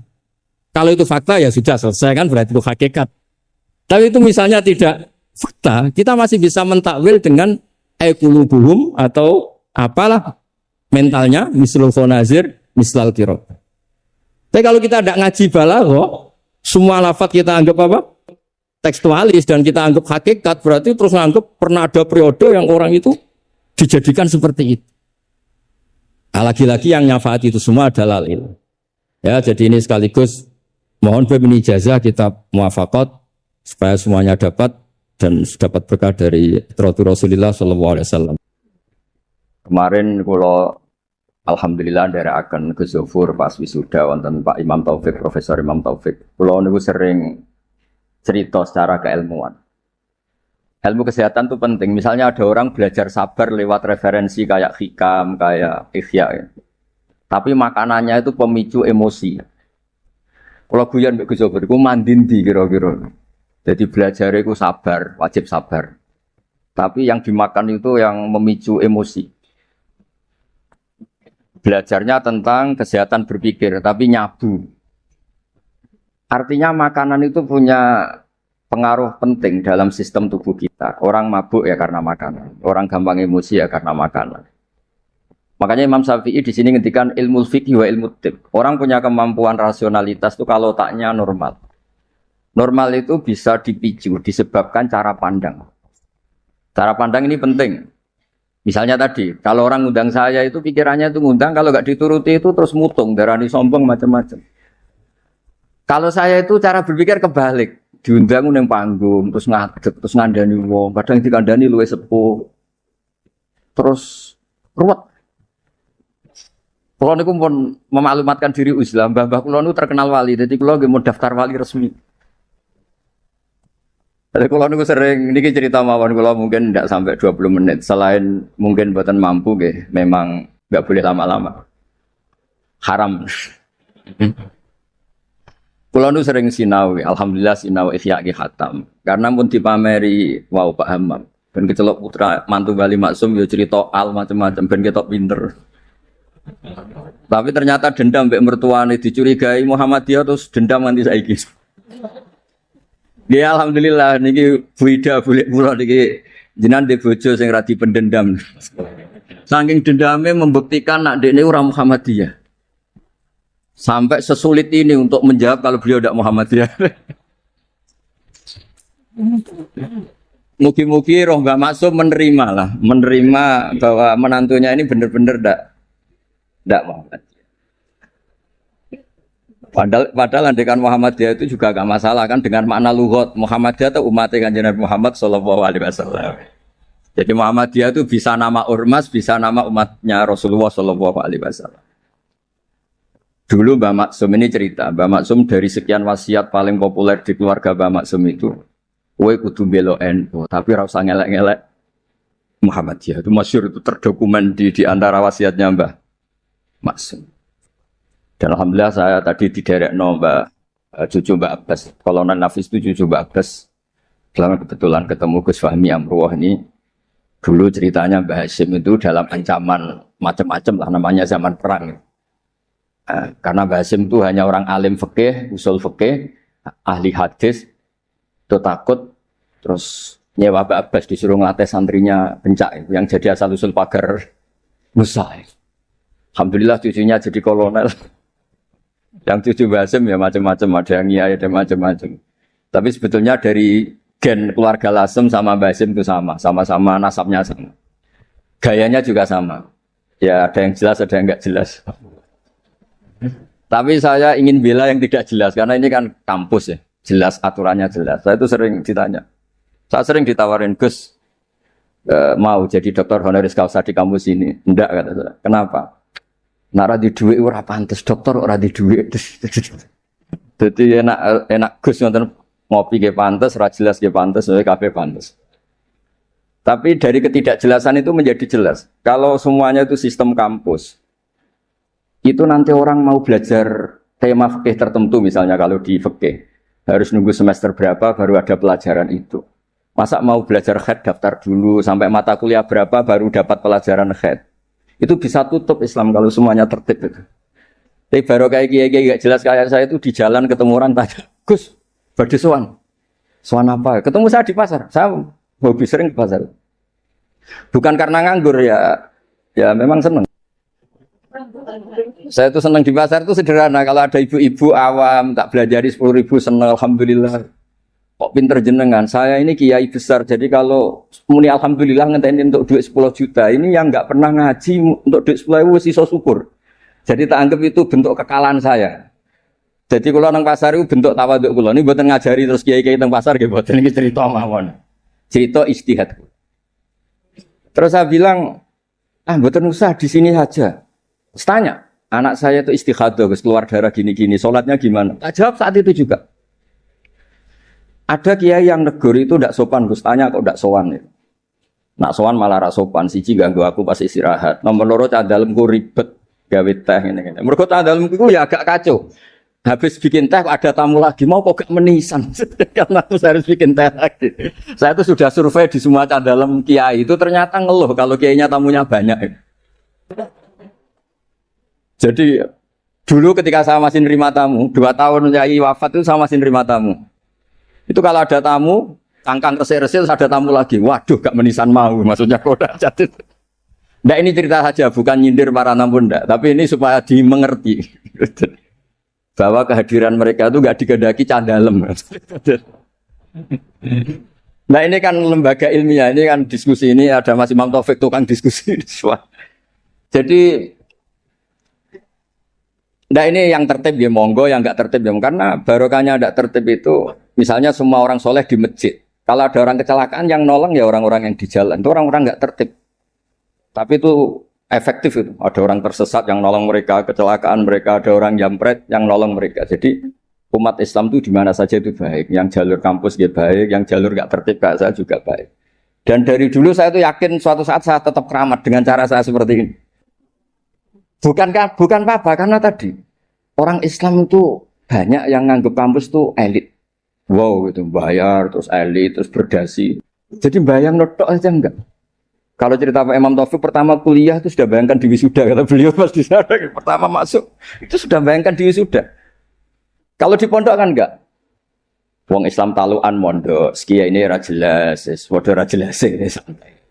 kalau itu fakta ya sudah selesai kan berarti itu hakikat. Tapi itu misalnya tidak fakta, kita masih bisa mentakwil dengan qulubuhum atau apalah mentalnya mislul khonazir mislal qirad. Tapi kalau kita tidak ngaji balaghah, semua lafaz kita anggap apa? Tekstualis dan kita anggap hakikat, berarti terus anggap pernah ada periode yang orang itu dijadikan seperti itu. Nah, lagi-lagi yang nyafaat itu semua adalah ilmu. Ya, jadi ini sekaligus mohon bebini ijazah kitab muwafaqat supaya semuanya dapat dan dapat berkah dari Rasulullah SAW. Kemarin kalau alhamdulillah dari akan ke Zofur pas wisuda wonten Pak Imam Taufik, Profesor Imam Taufik. Kalau niku sering cerita secara keilmuan. Ilmu kesehatan itu penting. Misalnya ada orang belajar sabar lewat referensi kayak hikam, kayak ihya. Ya. Tapi makanannya itu pemicu emosi. Kalau guyon mbek Gus Zofur iku mandindi kira-kira. Jadi belajar itu sabar, wajib sabar. Tapi yang dimakan itu yang memicu emosi. Belajarnya tentang kesehatan berpikir, tapi nyabu. Artinya makanan itu punya pengaruh penting dalam sistem tubuh kita. Orang mabuk ya karena makanan, orang gampang emosi ya karena makanan. Makanya Imam Syafi'i di sini ngendikan ilmu fikih wa ilmu tib. Orang punya kemampuan rasionalitas itu kalau otaknya normal. Normal itu bisa dipicu disebabkan cara pandang. Cara pandang ini penting. Misalnya tadi, kalau orang ngundang saya itu pikirannya itu ngundang, kalau nggak dituruti itu terus mutung, darani sombong macam-macam. Kalau saya itu cara berpikir kebalik. Diundang nang panggung, terus ngadeg, terus ngandani wong, kadang dikandani luwih sepuh. Terus ruwet. Kulo niku pun memaklumatkan diri Islam, mbah-mbah kulo niku terkenal wali, jadi kulo nggih mau daftar wali resmi. Jadi kulo niku sering niki cerita mawon kulo mungkin tidak sampai 20 menit. Selain mungkin buatan mampu nggih, memang enggak boleh lama-lama. Haram. Kulo nu sering sinau, alhamdulillah sinau ihya ki khatam. Karena pun dipameri wau Pak Hamam. Ben kecelok putra mantu Bali Maksum yo cerita al macam-macam ben ketok pinter. Tapi ternyata dendam mbek mertuane dicurigai Muhammadiyah terus dendam nganti saiki. Ya alhamdulillah niki Bu Ida bulik kula niki jenengan de bojo sing ra dipendendam. Saking dendame membuktikan nak dekne ora Muhammadiyah. Sampai sesulit ini untuk menjawab kalau beliau tidak Muhammadiyah. Mugi-mugi roh Mbak Maksum menerima bahwa menantunya ini benar-benar tidak Muhammadiyah. Padahal andekan Muhammadiyah itu juga gak masalah kan dengan makna lughat. Muhammadiyah itu umatnya Kanjeng Nabi Muhammad sallallahu alaihi wasallam. Jadi Muhammadiyah itu bisa nama ormas, bisa nama umatnya Rasulullah sallallahu alaihi wasallam. Dulu Mbak Maksum ini cerita, Mbak Maksum dari sekian wasiat paling populer di keluarga Mbak Maksum itu, kowe kudu belo NU, tapi ora usah ngelek-ngelek Muhammadiyah. Itu masyhur, itu terdokumen di antara wasiatnya Mbak Maksum. Dan alhamdulillah saya tadi diderekno cucu Mbak Abbas, Kolonel Nafis itu cucu Mbak Abbas. Selama kebetulan ketemu Gus Fahmi Amruwah ini, dulu ceritanya Mbak Hasyim itu dalam ancaman macam-macam lah namanya zaman perang. Karena Mbah Hasyim itu hanya orang alim fikih, usul fikih, ahli hadis, itu takut, terus nyewa Mbah Abbas disuruh ngelatih santrinya Bencak, yang jadi asal usul pagar Musa. Alhamdulillah cucunya jadi kolonel. Yang cucu Mbah Hasyim ya macam-macam, ada yang iya, ada macam-macam. Tapi sebetulnya dari gen keluarga Lasem sama Mbah Hasyim itu sama-sama nasabnya sama. Gayanya juga sama. Ya ada yang jelas, ada yang enggak jelas. Tapi saya ingin bela yang tidak jelas karena ini kan kampus ya, jelas aturannya jelas. Saya itu sering ditanya, saya sering ditawarin Gus mau jadi dokter honoris causa di kampus ini, enggak kata saya. Kenapa? Nara di duit ora pantes dokter ora di duit. Jadi enak Gus nonton ngopi ke pantes, ora jelas ke pantes, kafe pantes. Tapi dari ketidakjelasan itu menjadi jelas. Kalau semuanya itu sistem kampus. Itu nanti orang mau belajar tema fikih tertentu misalnya kalau di fikih harus nunggu semester berapa baru ada pelajaran itu. Masa mau belajar khed daftar dulu sampai mata kuliah berapa baru dapat pelajaran khed. Itu bisa tutup Islam kalau semuanya tertib itu. Tapi baru kayak kiai gak jelas kayak saya itu di jalan ketemu orang tanya, Gus, badhe sowan. Sowan apa? Ketemu saya di pasar. Saya hobi sering ke pasar. Bukan karena nganggur ya memang seneng. Saya itu senang di pasar itu sederhana. Kalau ada ibu-ibu awam tak belajari 10.000 senang alhamdulillah. Kok pinter jenengan. Saya ini kiai besar. Jadi kalau muni alhamdulillah ngenteni untuk duit 10 juta. Ini yang enggak pernah ngaji untuk duit 10.000 wis iso syukur. Jadi tak anggap itu bentuk kekalahan saya. Jadi kalau nang pasar itu bentuk tawaduk kula. Ini mboten ngajari terus kiai-kiai nang pasar nggih mboten iki cerita mawon. Cerita ijtihad. Terus saya bilang, mboten usah di sini saja. Tanya, anak saya itu istighadah, keluar darah gini-gini, sholatnya gimana? Tak jawab saat itu juga. Ada kiai yang negur itu tidak sopan, Gus tanya kok tidak sowan ya. Nak sowan malah ra sopan, siji ganggu aku pas istirahat. Nomor loro cah dalemku ribet gawe teh ngene-ngene. Mergo cah dalemku ya agak kacau. Habis bikin teh ada tamu lagi, mau kok gak menisan. Karena aku harus bikin teh lagi. Saya itu sudah survei di semua cah dalem kiai itu ternyata ngeluh kalau kiainya tamunya banyak. Jadi dulu ketika saya masih nerima tamu, 2 tahun Yai wafat itu saya masih nerima tamu. Itu kalau ada tamu, kangkang resik-resik ada tamu lagi. Waduh, gak menisan mau, maksudnya koda jadi. Nggak ini cerita saja, bukan nyindir para tamu ndak, tapi ini supaya dimengerti bahwa kehadiran mereka itu gak digedaki cah dalem. Nah ini kan lembaga ilmiah, ini kan diskusi ini ada Mas Imam Taufik tukang diskusi. Jadi Ndak ini yang tertib ya monggo, yang nggak tertib ya karena barokahnya ndak tertib itu misalnya semua orang soleh di masjid. Kalau ada orang kecelakaan yang nolong ya orang-orang yang di jalan. Itu orang-orang nggak tertib. Tapi itu efektif itu. Ada orang tersesat yang nolong mereka, kecelakaan mereka, ada orang jambret yang nolong mereka. Jadi umat Islam itu di mana saja itu baik. Yang jalur kampus ya baik, yang jalur nggak tertib kayak saya juga baik. Dan dari dulu saya itu yakin suatu saat saya tetap keramat dengan cara saya seperti ini. Bukan apa karena tadi orang Islam itu banyak yang nganggap kampus itu elit. Wow itu bayar terus elit terus berdasi. Jadi bayang notok aja enggak. Kalau cerita Pak Imam Taufik pertama kuliah itu sudah bayangkan di wisuda kata beliau pas di sana pertama masuk itu sudah bayangkan di wisuda. Kalau di pondok kan enggak. Wong Islam taluan mondok, sekia ini ra jelas, waduh ra jelas santai.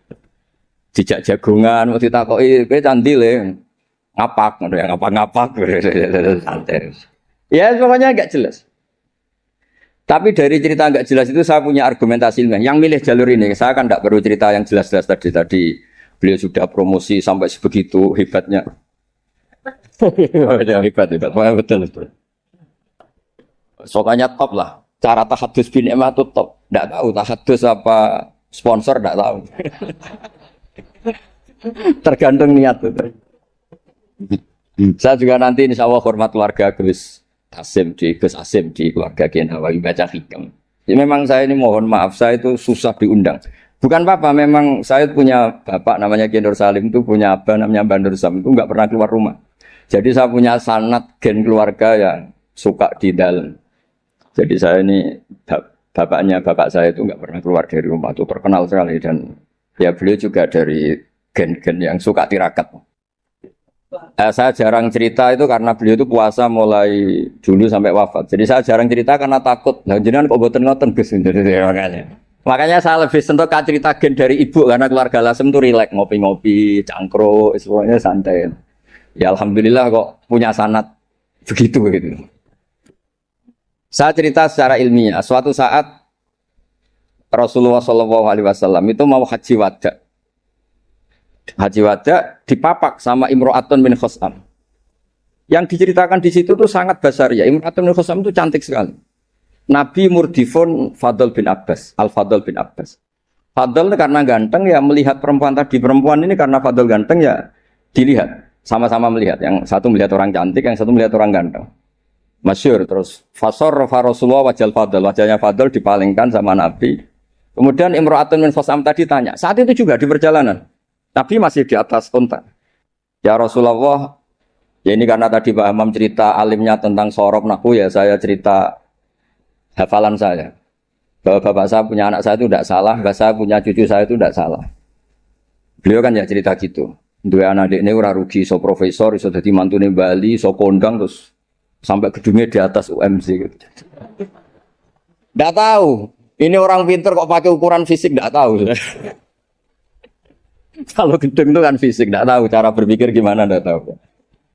Jejak jagungan waktu ditakoki kowe candi le. Ngapak, yang ngapak-ngapak santai. Ya pokoknya enggak jelas. Tapi dari cerita enggak jelas itu saya punya argumentasi ilmiah. Yang milih jalur ini, saya kan enggak perlu cerita yang jelas-jelas tadi beliau sudah promosi sampai sebegitu hebatnya. Hebat, betul. Soalnya top lah. Cara tahadus bin Emah itu top. Enggak tahu tahadus apa sponsor enggak tahu. Tergantung niat itu. Saya juga nanti insya Allah hormat keluarga Gus Asim di keluarga Kiai Nawawi baca hikam. Ya, memang saya ini mohon maaf saya itu susah diundang. Bukan apa-apa, memang saya punya bapak namanya Kiai Nur Salim itu punya abah namanya Mbah Nur Sam itu nggak pernah keluar rumah. Jadi saya punya sanad gen keluarga yang suka di dalam. Jadi saya ini bapaknya bapak saya itu nggak pernah keluar dari rumah itu terkenal sekali dan ya beliau juga dari gen-gen yang suka tirakat. Saya jarang cerita itu karena beliau itu puasa mulai dulu sampai wafat. Jadi saya jarang cerita karena takut. Nah, jenengan kok boten ngoten Gus. Makanya saya lebih sentuh cerita gen dari ibu karena keluarga Lasem itu rileks ngopi-ngopi, cangkruk, semuanya santai. Ya alhamdulillah kok punya sanad begitu. Saya cerita secara ilmiah. Suatu saat Rasulullah SAW itu mau haji wada. Haji wada dipapak sama Imro'atun bin Khosam. Yang diceritakan di situ tuh sangat besar ya. Imro'atun bin Khosam itu cantik sekali. Nabi murdifon Fadl bin Abbas, Al-Fadl bin Abbas. Fadl karena ganteng ya melihat perempuan tadi. Perempuan ini karena Fadl ganteng ya dilihat. Sama-sama melihat. Yang satu melihat orang cantik, yang satu melihat orang ganteng. Masyhur terus. Fasor Rasulullah wajal Fadl. Wajahnya Fadl dipalingkan sama Nabi. Kemudian Imro'atun bin Khosam tadi tanya. Saat itu juga di perjalanan. Nabi masih di atas unta. Ya Rasulullah, ya ini karena tadi Pak Hamam cerita alimnya tentang sorok naku ya saya cerita hafalan saya. Bahwa bapak saya punya anak saya itu tidak salah, bapak saya punya cucu saya itu tidak salah. Beliau kan ya cerita gitu. Dua anak ini ora rugi, so profesor, so jadi mantune Bali, so kondang terus sampai gedungnya di atas UMC gitu. Tidak tahu. Ini orang pinter kok pakai ukuran fisik tidak tahu. Kalau gedung itu kan fisik, tidak tahu cara berpikir gimana, tidak tahu.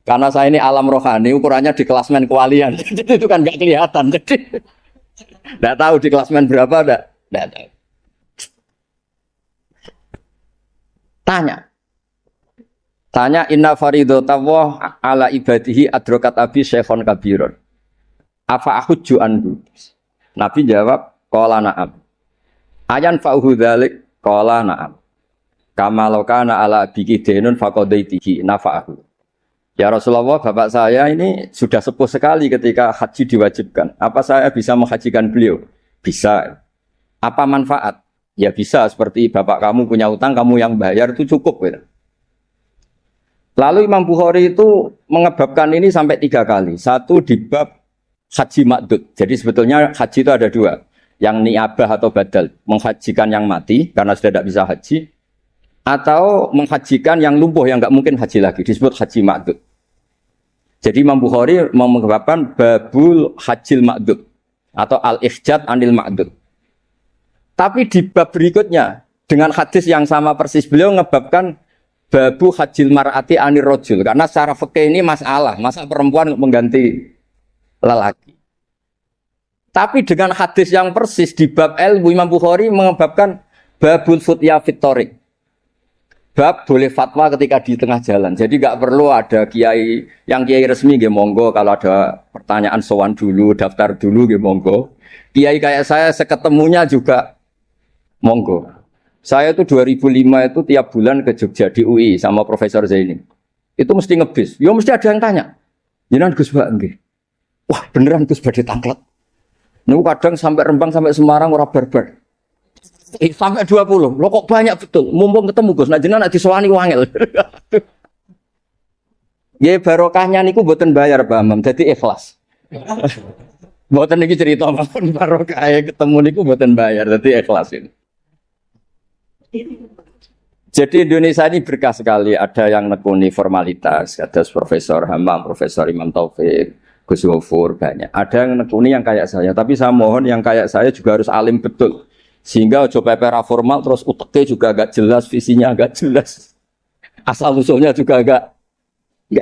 Karena saya ini alam rohani, ukurannya di klasmen kewalian, jadi itu kan nggak kelihatan. Jadi tidak tahu di klasmen berapa, tidak tahu. Tanya inna faridotawah ala ibadihi adrokat abi syekhon kabiron. Afa ahujju anhu. Nabi jawab, qala na'am. Ayan fa'uhu dzalik, qala na'am. Kama lokana ala biki denun faqadaitihi nafa'ahu. Ya Rasulullah, bapak saya ini sudah sepuh sekali ketika haji diwajibkan. Apa saya bisa menghajikan beliau? Bisa. Apa manfaat? Ya bisa, seperti bapak kamu punya utang, kamu yang bayar itu cukup. Ya. Lalu Imam Bukhari itu mengebabkan ini sampai 3 kali. Satu di bab haji makdud. Jadi sebetulnya haji itu ada 2. Yang niabah atau badal. Menghajikan yang mati karena sudah tidak bisa haji. Atau menghajikan yang lumpuh yang nggak mungkin haji lagi, disebut haji ma'dud. Jadi Imam Bukhari mengebabkan babul hajil ma'dud atau al-ihjad anil ma'dud. Tapi di bab berikutnya dengan hadis yang sama persis beliau mengebabkan babu hajil mar'ati anir rojul karena secara fikih ini masalah, masa perempuan mengganti lelaki. Tapi dengan hadis yang persis di bab ilmu Imam Bukhari mengebabkan babul futya fit thoriq. bab boleh fatwa ketika di tengah jalan. Jadi nggak perlu ada kiai yang kiai resmi nggih monggo, kalau ada pertanyaan sowan dulu, daftar dulu nggih monggo. Kiai kayak saya seketemunya juga monggo. Saya itu 2005 itu tiap bulan ke Jogja di UI sama Profesor Zaini. Itu mesti ngebis. Ya mesti ada yang tanya. Jenengan Gus Mbak nggih. Wah, beneran Gus badhe tanglet. Niku kadang sampai Rembang sampai Semarang ora barbar. Sampai 20. Loh kok banyak betul. Mumpung ketemu Gus, nah jenengan disowani wangel. Ya barokahnya niku mboten bayar Pak Imam, dadi ikhlas. Mboten niki cerita mawon barokahe ketemu niku mboten bayar, dadi ikhlas ini. Jadi Indonesia ini berkah sekali, ada yang nekuni formalitas, ada Profesor Hamam, Profesor Imam Taufik, Gus Wafur, banyak. Ada yang nekuni yang kayak saya, tapi saya mohon yang kayak saya juga harus alim betul. Sehingga ojo pepera formal terus uteknya juga agak jelas, visinya agak jelas. Asal usulnya juga agak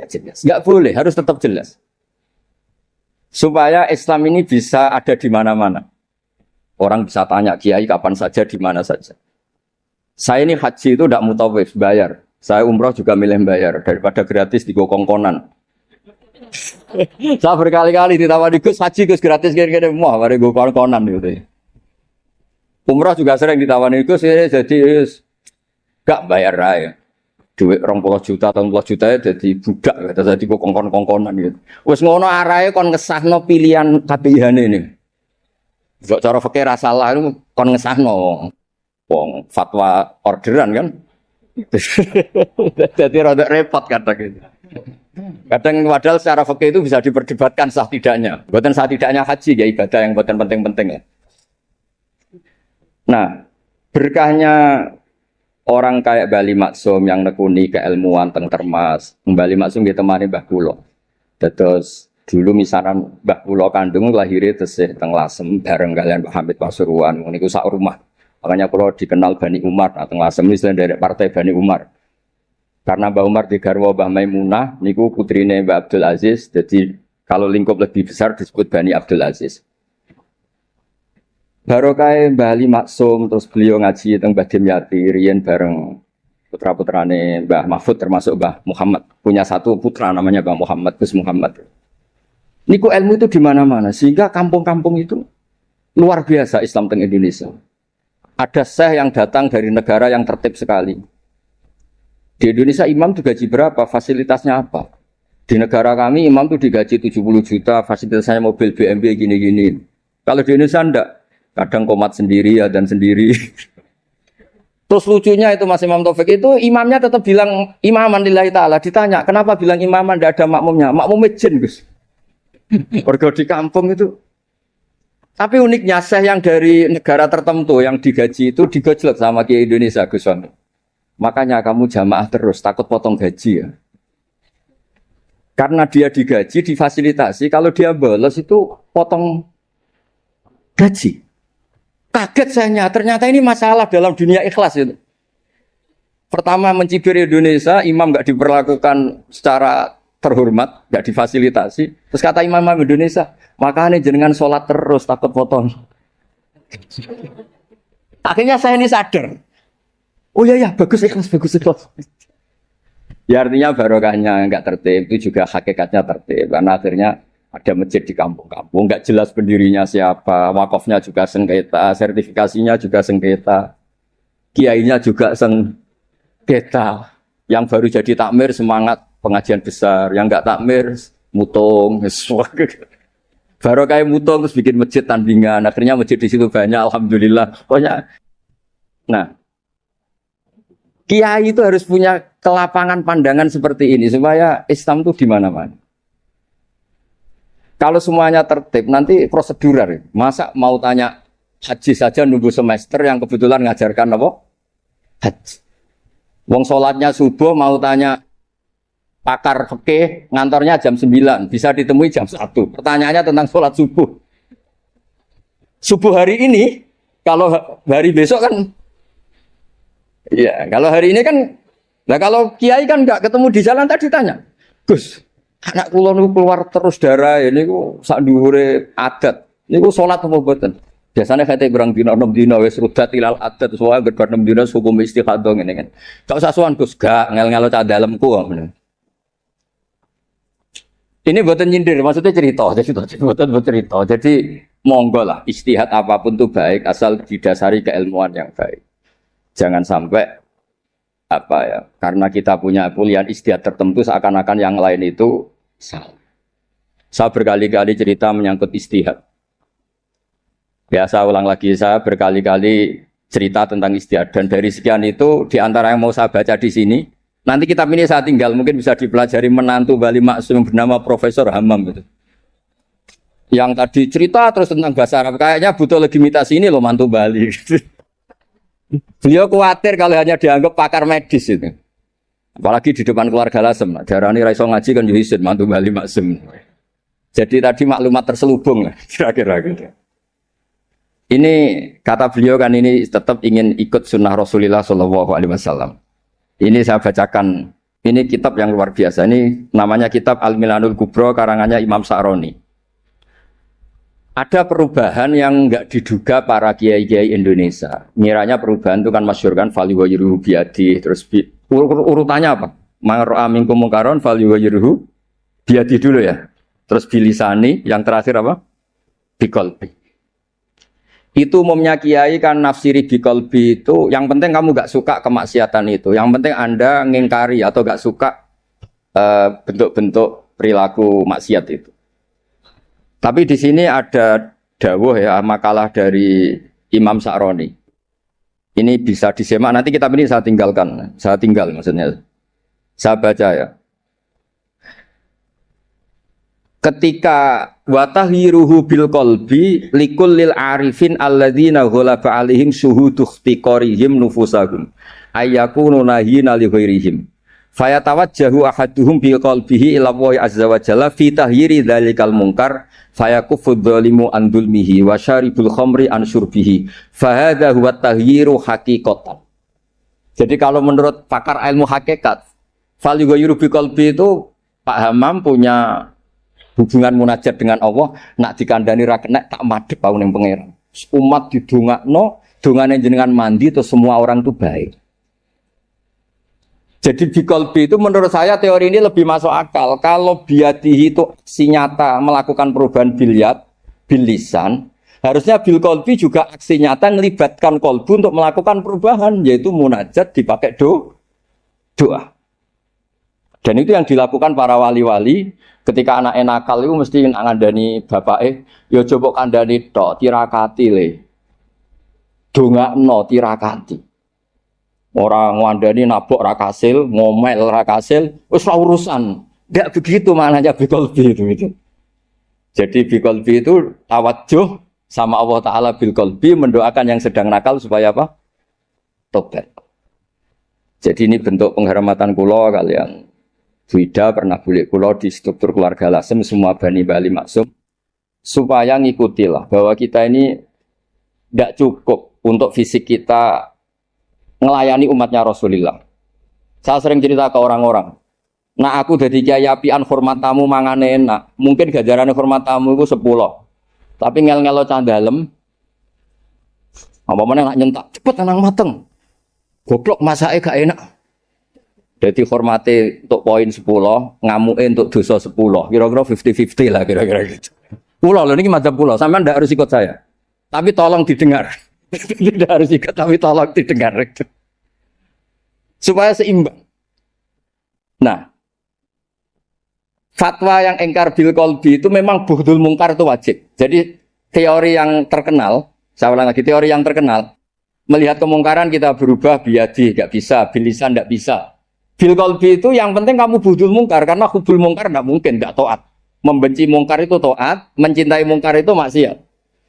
jelas. Enggak boleh, harus tetap jelas. Supaya Islam ini bisa ada di mana-mana. Orang bisa tanya kiai kapan saja, di mana saja. Saya ini haji itu tidak mutawif, bayar. Saya umroh juga milih bayar daripada gratis di kongkonan. Saya berkali-kali ditawari Gus haji Gus gratis kira-kira mau mari go kongkonan gitu. Umrah juga sering ditawani Gus jadi gak bayar aja. Duit 20 juta atau 30 juta ya jadi budak gitu, jadi kok kongkon-kongkonan gitu. Wis ngono arahe kon ngesahno pilihan KPIH ini. Kok cara fikih ra salah itu kon ngesahno wong fatwa orderan kan. Jadi rada repot kadang gitu. Kadang padahal secara fikih itu bisa diperdebatkan sah tidaknya. Bukan sah tidaknya haji ya ibadah yang bukan penting-penting ya. Nah, berkahnya orang kayak Bali Maksum yang nekuni keilmuan teng Termas, Bali Maksum gitu temani Mbah Kula. Terus dulu misalnya Mbah Kula kandung lahirnya tesih teng Lasem bareng kalian Pak Hamid Pasuruan, niku sak rumah. Makanya kula dikenal Bani Umar, teng Lasem ini dari partai Bani Umar. Karena Mbah Umar digarwa Mbah Maimunah, niku putrine Mbah Abdul Aziz, jadi kalau lingkup lebih besar disebut Bani Abdul Aziz. Barokah Bali Maksum, terus beliau ngaji tentang Mbah Dimyati, riyen bareng putra-putrane Mbah Mahfud termasuk Mbah Muhammad. Punya satu putra namanya Mbah Muhammad, Gus Muhammad. Niku ilmu itu di mana-mana, sehingga kampung-kampung itu luar biasa Islam teng Indonesia. Ada syekh yang datang dari negara yang tertib sekali. Di Indonesia imam digaji berapa? Fasilitasnya apa? Di negara kami imam itu digaji 70 juta, fasilitasnya mobil BMW gini-gini. Kalau di Indonesia enggak. Kadang komat sendiri, dan sendiri. Terus lucunya itu Mas Imam Taufik itu imamnya tetap bilang imaman lillahi ta'ala. Ditanya, kenapa bilang imaman tidak ada makmumnya? Makmumnya jin, Gus. Warga di kampung itu. Tapi uniknya, syekh yang dari negara tertentu yang digaji itu digojlok sama Kiai Indonesia, Gus. Makanya kamu jamaah terus, takut potong gaji ya. Karena dia digaji, difasilitasi. Kalau dia bolos itu potong gaji. Kaget saya, ternyata ini masalah dalam dunia ikhlas itu. Pertama mencibir Indonesia, imam nggak diperlakukan secara terhormat, nggak difasilitasi. Terus kata imam Indonesia, makanya jenengan sholat terus takut potong. Akhirnya saya ini sadar. Oh iya bagus ikhlas. Ya artinya barokahnya nggak tertib itu juga hakikatnya tertib. Karena akhirnya ada masjid di kampung-kampung, nggak jelas pendirinya siapa, wakafnya juga sengketa, sertifikasinya juga sengketa, kiainya juga sengketa. Yang baru jadi takmir semangat pengajian besar, yang nggak takmir mutung, baru kayak mutung terus bikin masjid tandingan, akhirnya masjid di situ banyak, alhamdulillah. Pokoknya, nah, kiai itu harus punya kelapangan pandangan seperti ini supaya Islam itu di mana-mana. Kalau semuanya tertib, nanti prosedural. Masa mau tanya haji saja nunggu semester yang kebetulan ngajarkan apa? Haji. Wong sholatnya subuh mau tanya pakar fikih ngantornya jam 9, bisa ditemui jam 1. Pertanyaannya tentang sholat subuh. Subuh hari ini, kalau hari besok kan, ya kalau hari ini kan, nah kalau kiai kan nggak ketemu di jalan tadi tanya, Gus. Anak kula niku keluar terus darah ini ku sak dhuwure adat. Niku salat apa mboten? Biasanya kate berang dina 6 dina wis rudat ilal adat semua bar 6 dina hukum istihadah ngene kan. Gak usah sowan Gus, gak ngel-ngelo cah dalemku kok. Ini buatan nyindir, maksudnya cerita, jadi buatan bercerita. Jadi monggo lah, istihad apapun tuh baik asal didasari keilmuan yang baik. Jangan sampai apa ya, karena kita punya pilihan istihad tertentu seakan-akan yang lain itu salah. Saya berkali-kali cerita menyangkut istihad. Ya, saya ulang lagi, saya berkali-kali cerita tentang istihad dan dari sekian itu di antara yang mau saya baca di sini, nanti kitab ini saya tinggal mungkin bisa dipelajari menantu Bali Maksum bernama Profesor Hammam itu. Yang tadi cerita terus tentang bahasa Arab, kayaknya butuh legitimasi ini loh mantu Bali. Beliau khawatir kalau hanya dianggap pakar medis itu. Apalagi di depan keluarga Lasem, darani raiso ngaji kan yuhisin mantu Bali Maksum. Jadi tadi maklumat terselubung kira-kira gitu. Ini kata beliau kan ini tetap ingin ikut sunnah Rasulullah SAW. Ini saya bacakan. Ini kitab yang luar biasa. Ini namanya kitab Al-Milanul Kubro karangannya Imam Sa'roni. Ada perubahan yang enggak diduga para kiai-kiai Indonesia. Miranya perubahan itu kan masyhur kan fali wa yuruhu biadi terus urutannya apa? Mangra minkum mungkaron fali wa yuruhu biadi dulu ya. Terus bilisani yang terakhir apa? Biqalbi. Itu umumnya kiai kan nafsiri biqalbi itu yang penting kamu gak suka kemaksiatan itu. Yang penting Anda ngingkari atau gak suka bentuk-bentuk perilaku maksiat itu. Tapi di sini ada dawuh ya makalah dari Imam Sa'roni. Ini bisa disemak nanti kitab ini saya tinggalkan. Saya tinggal maksudnya. Saya baca ya. Ketika watahhiruhu bil qalbi likullil arifin alladzina ghalaba alaihim syuhudu ikhtiqarihim nufusahum ayyakunu nahina li ghairihim fayatawajjahu ahaduhum bil qalbihi ila Allah azza wa jalla fi tahyiri dzalikal munkar fayakufu dzalimu an dzulmihi wa syaribul khamri an syurbihi fa hadza huwa tahyiru haqiqatan. Jadi kalau menurut pakar ilmu hakikat fal yughayyiru bi qalbi itu Pak Hammam punya hubungan munajat dengan Allah nak dikandani ra kena tak madhep aku ning pangeran. Umat didongakno, dongane jenengan mandi terus semua orang itu baik. Jadi biqalbi itu menurut saya teori ini lebih masuk akal. Kalau biadihi itu aksi nyata melakukan perubahan bil lisan, harusnya bil qalbi juga aksi nyata melibatkan qalbu untuk melakukan perubahan yaitu munajat dipakai doa. Dan itu yang dilakukan para wali-wali ketika anak nakal itu mesti ngandani bapake, ya coba kandhani tok tirakati le. Dongakno tirakati. Ora ngandani nabok ra kasil, ngomel ra kasil, wis ora urusan. Ndak begitu maknanya biqalbi itu. Jadi biqalbi itu tawajuh sama Allah Ta'ala bilqalbi mendoakan yang sedang nakal supaya apa? Tobat. Jadi ini bentuk penghormatan kula kalian. Wida pernah bulik kula di struktur keluarga Lasem semua Bani Bali Maksum supaya ngikutilah bahwa kita ini tidak cukup untuk fisik kita melayani umatnya Rasulullah. Saya sering cerita ke orang-orang, nah aku dari kiai apian hormat tamu mangane enak, mungkin gajaran hormat tamu itu 10, tapi ngel-ngelo cah dalem, apa mana nak nyentak cepet tenang mateng, goblok masake gak enak. Jadi hormati untuk poin 10, ngamuin untuk dosa 10. Kira-kira 50-50 lah kira-kira gitu. Pulau ini madzhab pulau, sampean tidak harus ikut saya. Tapi tolong didengar. Tidak harus ikut tapi tolong didengar. Supaya seimbang. Nah, fatwa yang engkar bil qalbi itu memang bughdul mungkar itu wajib. Jadi teori yang terkenal, saya ulang lagi teori yang terkenal, melihat kemungkaran kita berubah biadi, enggak bisa, bilisan enggak bisa. Bil qalbi itu yang penting kamu budul mungkar karena hubul mungkar enggak mungkin enggak taat. Membenci mungkar itu taat, mencintai mungkar itu maksiat.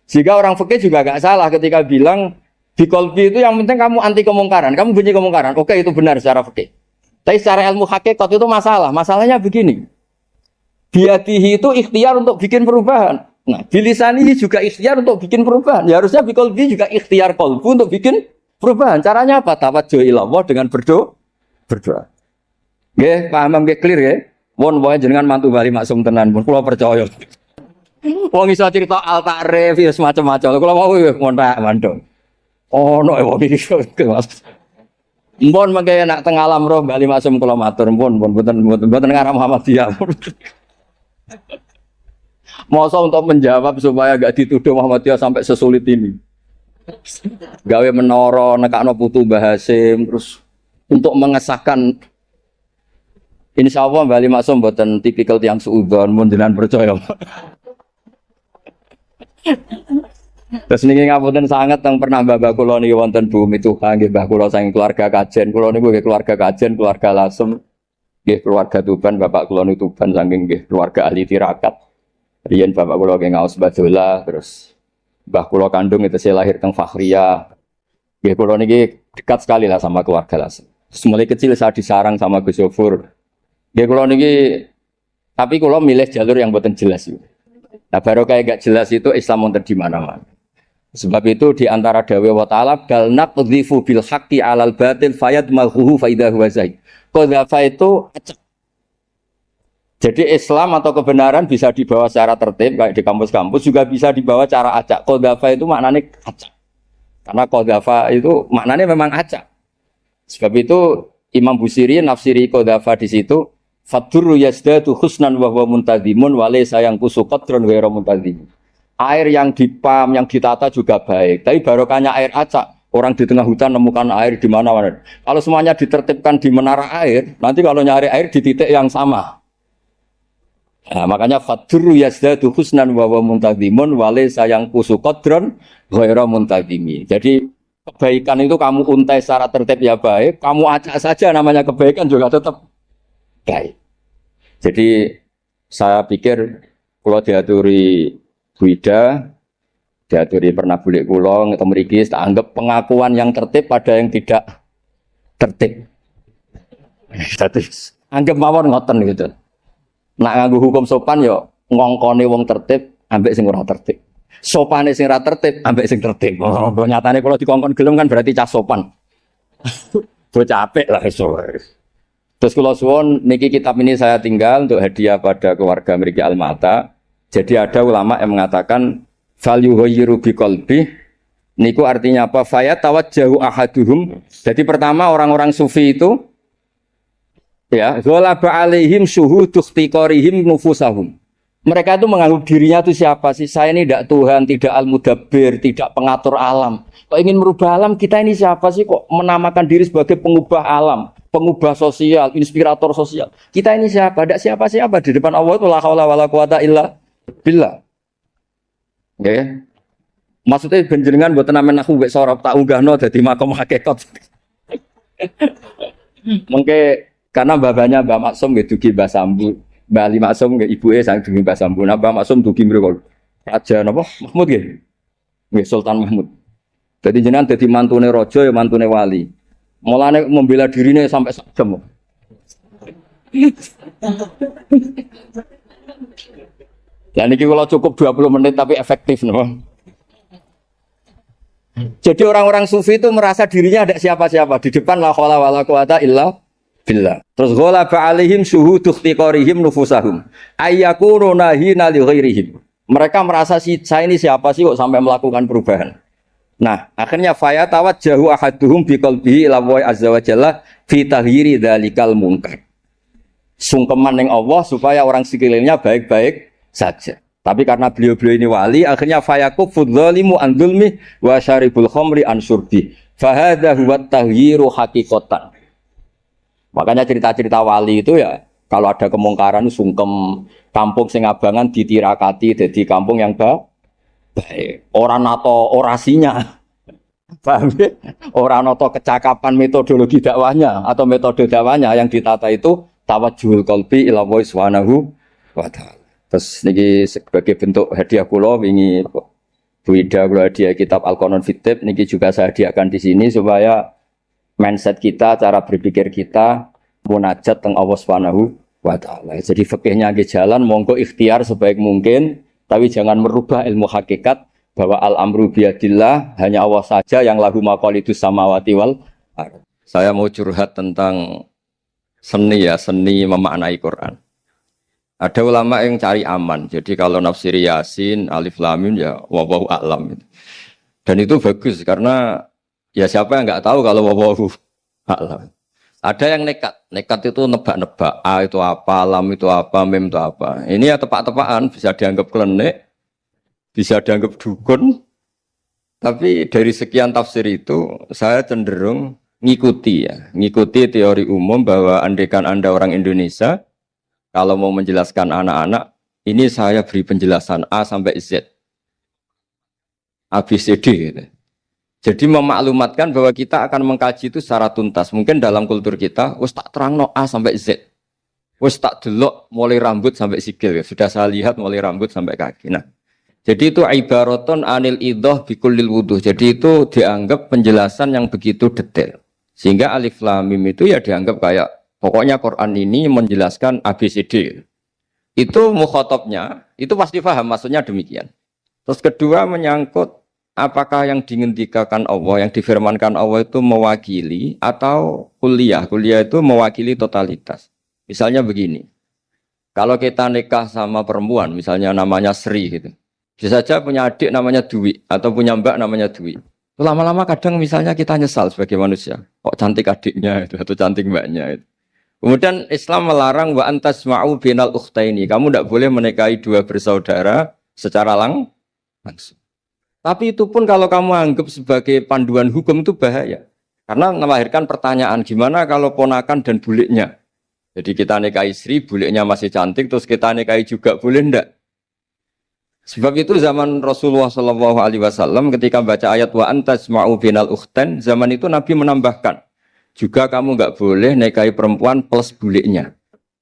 Jika orang fikih juga enggak salah ketika bilang bil qalbi itu yang penting kamu anti kemungkaran, kamu benci kemungkaran. Oke, itu benar secara fikih. Tapi secara ilmu hakikat itu masalah. Masalahnya begini. Biadihi itu ikhtiar untuk bikin perubahan. Nah, bilisani juga ikhtiar untuk bikin perubahan. Ya harusnya bil qalbi juga ikhtiar qalbu untuk bikin perubahan. Caranya apa? Tawajjuh ila Allah dengan berdoa. Nggih, paham nggih clear nggih? Won wae jenengan mantu Bali Maksum tenan pun kula percaya. Wong iso cerita al ta'rif ya semacam-macam. Kalau mau ya ngontak mandong. Ono wong iki Mas. Mpun mengke nak teng alam roh Bali Maksum kula matur mpun mboten ngarah Muhammadiyah. Masa untuk menjawab supaya gak dituduh Muhammadiyah sampai sesulit ini. Gawe menara nekakno putu Mbah Hasim terus untuk mengesahkan insyaallah Bali Maksum mboten tipikal tiyang suudzon mun jenengan percaya. Terus niki ngapunten sanget teng pernah mbah kula niki wonten bumi Tuhan nggih mbah kula saking keluarga Kajen. Kula niku nggih keluarga Kajen, keluarga Lasem, nggih keluarga Tuban, bapak kula niku Tuban saking nggih keluarga ahli tirakat. Riyen bapak kula nggih ngaos Badola, terus mbah kula kandung itu saya lahir teng Fakhria. Nggih kula niki dekat sekali lah sama keluarga Lasem. Terus mulai kecil saya disarang sama Gus Yofur. Nggih kula niki tapi kula milih jalur yang mboten jelas itu. Nah baru kayak gak jelas itu Islam wonten di mana-mana. Sebab itu di antara dawe wa ta'ala bal naqdhifu bil haqqi 'alal batil fayadmaghuhu fa idza huwa zaid. Qadhafa itu acak. Jadi Islam atau kebenaran bisa dibawa secara tertib kayak di kampus-kampus juga bisa dibawa cara acak. Qadhafa itu maknanya acak. Karena qadhafa itu maknanya memang acak. Sebab itu Imam Busiri nafsiri qadhafa di situ fadurru yazdatu husnan wa huwa muntazimun wa laysa yanqusu qadran ghairu muntazim. Air yang dipam, yang ditata juga baik. Tapi barokahnya air acak. Orang di tengah hutan nemukan air di mana-mana. Kalau semuanya ditertibkan di menara air, nanti kalau nyari air di titik yang sama. Nah, makanya fadru yazdadu husnan wa huwa muntazimun wa laysa yanqusu qadran ghairu muntazimi. Jadi kebaikan itu kamu untai secara tertib ya baik, kamu acak saja namanya kebaikan juga tetap baik. Jadi saya pikir kalau diaturi Bu Ida, diaturi pernah bulik kula ngeten mriki tak anggap pengakuan yang tertib pada yang tidak tertib. Anggap mawon ngoten gitu. Nak nganggo hukum sopan yo ngongkone wong tertib ambek sing ora tertib. Sopane sing ora tertib ambek sing tertib. Oh, nyatane kalau dikongkon gelem kan berarti cah sopan. Bocah apik lah iso. Terus kula suwun niki kitab ini saya tinggal untuk hadiah pada keluarga mriki Almata. Jadi ada ulama yang mengatakan fal yughayyiru biqalbi niku artinya apa? Faya tawajjahu ahaduhum. Jadi pertama orang-orang sufi itu ya, ghalaba alaihim syuhudu ikhtiqarihim nufusahum. Mereka itu menganggap dirinya itu siapa sih? Saya ini tidak Tuhan, tidak al-mudabbir, tidak pengatur alam. Kok ingin merubah alam, kita ini siapa sih kok menamakan diri sebagai pengubah alam, pengubah sosial, inspirator sosial. Kita ini siapa? Tidak siapa-siapa di depan Allah itu la haula wala quwata illa billah. Nggih. Maksudnya benjenengan mboten amen aku mbek sorop tak unggahno dadi makom hakikat. Mengke karena babanya Mbak Maksum nggih dugi Mbah Sambu, Mbak Ali Maksum nggih ibuke sang dugi Mbah Sambu. Nah Mbak Maksum dugi mriku Raja napa? Mahmud nggih. Nggih Sultan Mahmud. Jadi jenengan dadi mantune raja ya mantune wali. Mulane membela dirine sampai sak jam. Dan ini kalau cukup 20 menit tapi efektif, no? Jadi orang-orang sufi itu merasa dirinya ada siapa-siapa di depan la haula wala quwata illa billah. Terus ghalaba alaihim syuhudu ikhtiqarihim nufusahum ayyakunu nahina li ghairihim. Mereka merasa saya ini siapa sih kok sampai melakukan perubahan. Nah, akhirnya faya tawajjahu ahaduhum biqalbihi ila wa azza wa jalla fi taghyiri dzalikal munkar. Sungkeman ning Allah supaya orang sekelilingnya baik-baik saja. Tapi karena beliau-beliau ini wali, akhirnya fayakufu dzalimu an dzulmi wa syaribul khamri an syurbi. Fa hadza huwa taghyiru haqiqatan. Makanya cerita-cerita wali itu ya kalau ada kemungkaran sungkem, kampung sing abangan ditirakati jadi kampung yang baik. Ora nato orasinya. Paham ya? Ora nato kecakapan metodologi dakwahnya atau metode dakwahnya yang ditata itu tawajjuhul qalbi ila Allah subhanahu wa ta'ala. Terus niki sebagai bentuk hadiah kula wingi Bu Ida kula hadiah kitab Al-Qanon Fitib niki juga saya hadiahkan di sini supaya mindset kita, cara berpikir kita munajat teng Allah Subhanahu wa taala. Jadi fikihnya nggih jalan monggo ikhtiar sebaik mungkin tapi jangan merubah ilmu hakikat bahwa al-amru biyadillah hanya Allah saja yang lahu maqalidus samawati wal ardh. Saya mau curhat tentang seni ya, seni memaknai Quran. Ada ulama yang cari aman. Jadi kalau nafsir Yasin, Alif Lam Mim ya wallahu a'lam. Dan itu bagus karena ya siapa yang nggak tahu kalau wallahu a'lam. Ada yang nekat itu nebak-nebak. A itu apa, lam itu apa, mim itu apa. Ini ya tepak-tepakan, bisa dianggap klenik, bisa dianggap dukun. Tapi dari sekian tafsir itu, saya cenderung ngikuti teori umum bahwa andaikan Anda orang Indonesia, kalau mau menjelaskan anak-anak, ini saya beri penjelasan A sampai Z. A, B, C, D gitu. Jadi memaklumatkan bahwa kita akan mengkaji itu secara tuntas. Mungkin dalam kultur kita, wis tak terangno A sampai Z. Wis tak delok mulai rambut sampai sikil. Ya. Sudah saya lihat mulai rambut sampai kaki. Nah, jadi itu ibaratun anil idhah bikullil wuduh. Jadi itu dianggap penjelasan yang begitu detail. Sehingga alif lam mim itu ya dianggap kayak pokoknya Quran ini menjelaskan ABCD. Itu mukhatabnya, itu pasti paham maksudnya demikian. Terus kedua menyangkut apakah yang dingendikakan Allah, yang difirmankan Allah itu mewakili atau kuliah. Kuliah itu mewakili totalitas. Misalnya begini, kalau kita nikah sama perempuan, misalnya namanya Sri gitu. Bisa saja punya adik namanya Dwi, atau punya mbak namanya Dwi. Lama-lama kadang misalnya kita nyesal sebagai manusia. Kok cantik adiknya itu, atau cantik mbaknya itu. Kemudian Islam melarang wa antasma'u binal ukhtaini. Kamu tidak boleh menikahi dua bersaudara secara langsung. Tapi itu pun kalau kamu anggap sebagai panduan hukum itu bahaya. Karena melahirkan pertanyaan, gimana kalau ponakan dan buliknya? Jadi kita nikahi Sri, buliknya masih cantik, terus kita nikahi juga, boleh enggak? Sebab itu zaman Rasulullah SAW ketika baca ayat wa antasma'u binal ukhtan, zaman itu Nabi menambahkan, juga kamu enggak boleh nikahi perempuan plus buliknya.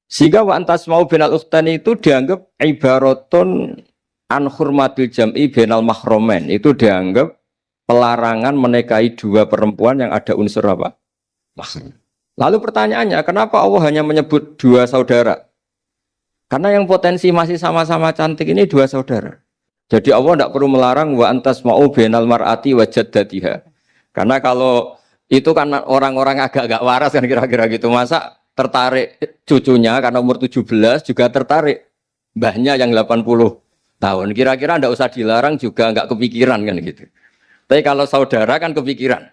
Sehingga wa antasma'u binal ukhtan itu dianggap ibaratun an hurmatil jam'i bainal mahromen, itu dianggap pelarangan menikahi dua perempuan yang ada unsur apa? Mahram. Lalu pertanyaannya, kenapa Allah hanya menyebut dua saudara? Karena yang potensi masih sama-sama cantik ini dua saudara. Jadi Allah tidak perlu melarang wa antasma'u bainal mar'ati wa jaddatiha. Karena kalau itu kan orang-orang agak-agak waras kan kira-kira gitu, masa tertarik cucunya karena umur 17 juga tertarik mbahnya yang 80 tahun, kira-kira ndak usah dilarang juga nggak kepikiran kan gitu. Tapi kalau saudara kan kepikiran.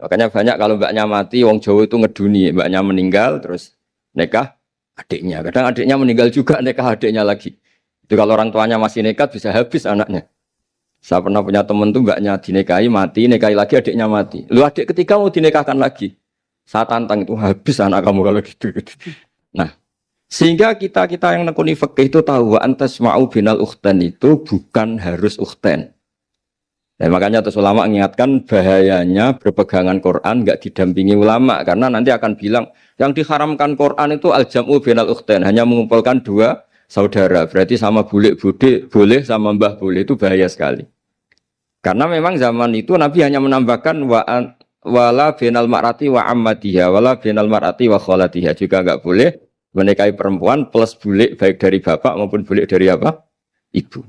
Makanya banyak kalau mbaknya mati, wong Jawa itu ngeduni, mbaknya meninggal terus nikah adiknya. Kadang adiknya meninggal juga nikah adiknya lagi. Itu kalau orang tuanya masih nekat bisa habis anaknya. Saya pernah punya teman tuh mbaknya dinikahi mati, nikahi lagi adiknya mati. Lu adik ketika mau dinikahkan lagi, saya tantang itu habis anak kamu kalau gitu. Nah. Sehingga kita yang nekuni fikih itu tahu wa antasma'u binal ukhtan itu bukan harus ukhtan. Dan makanya terus ulama mengingatkan bahayanya berpegangan Quran enggak didampingi ulama karena nanti akan bilang yang diharamkan Quran itu al-jam'u binal ukhtan, hanya mengumpulkan dua saudara. Berarti sama bulik bude boleh, sama mbah boleh, itu bahaya sekali. Karena memang zaman itu Nabi hanya menambahkan wala binal mar'ati wa ammatiha, wala binal mar'ati wa kholatiha, juga enggak boleh menikahi perempuan plus bulik baik dari bapak maupun bulik dari apa? Ibu.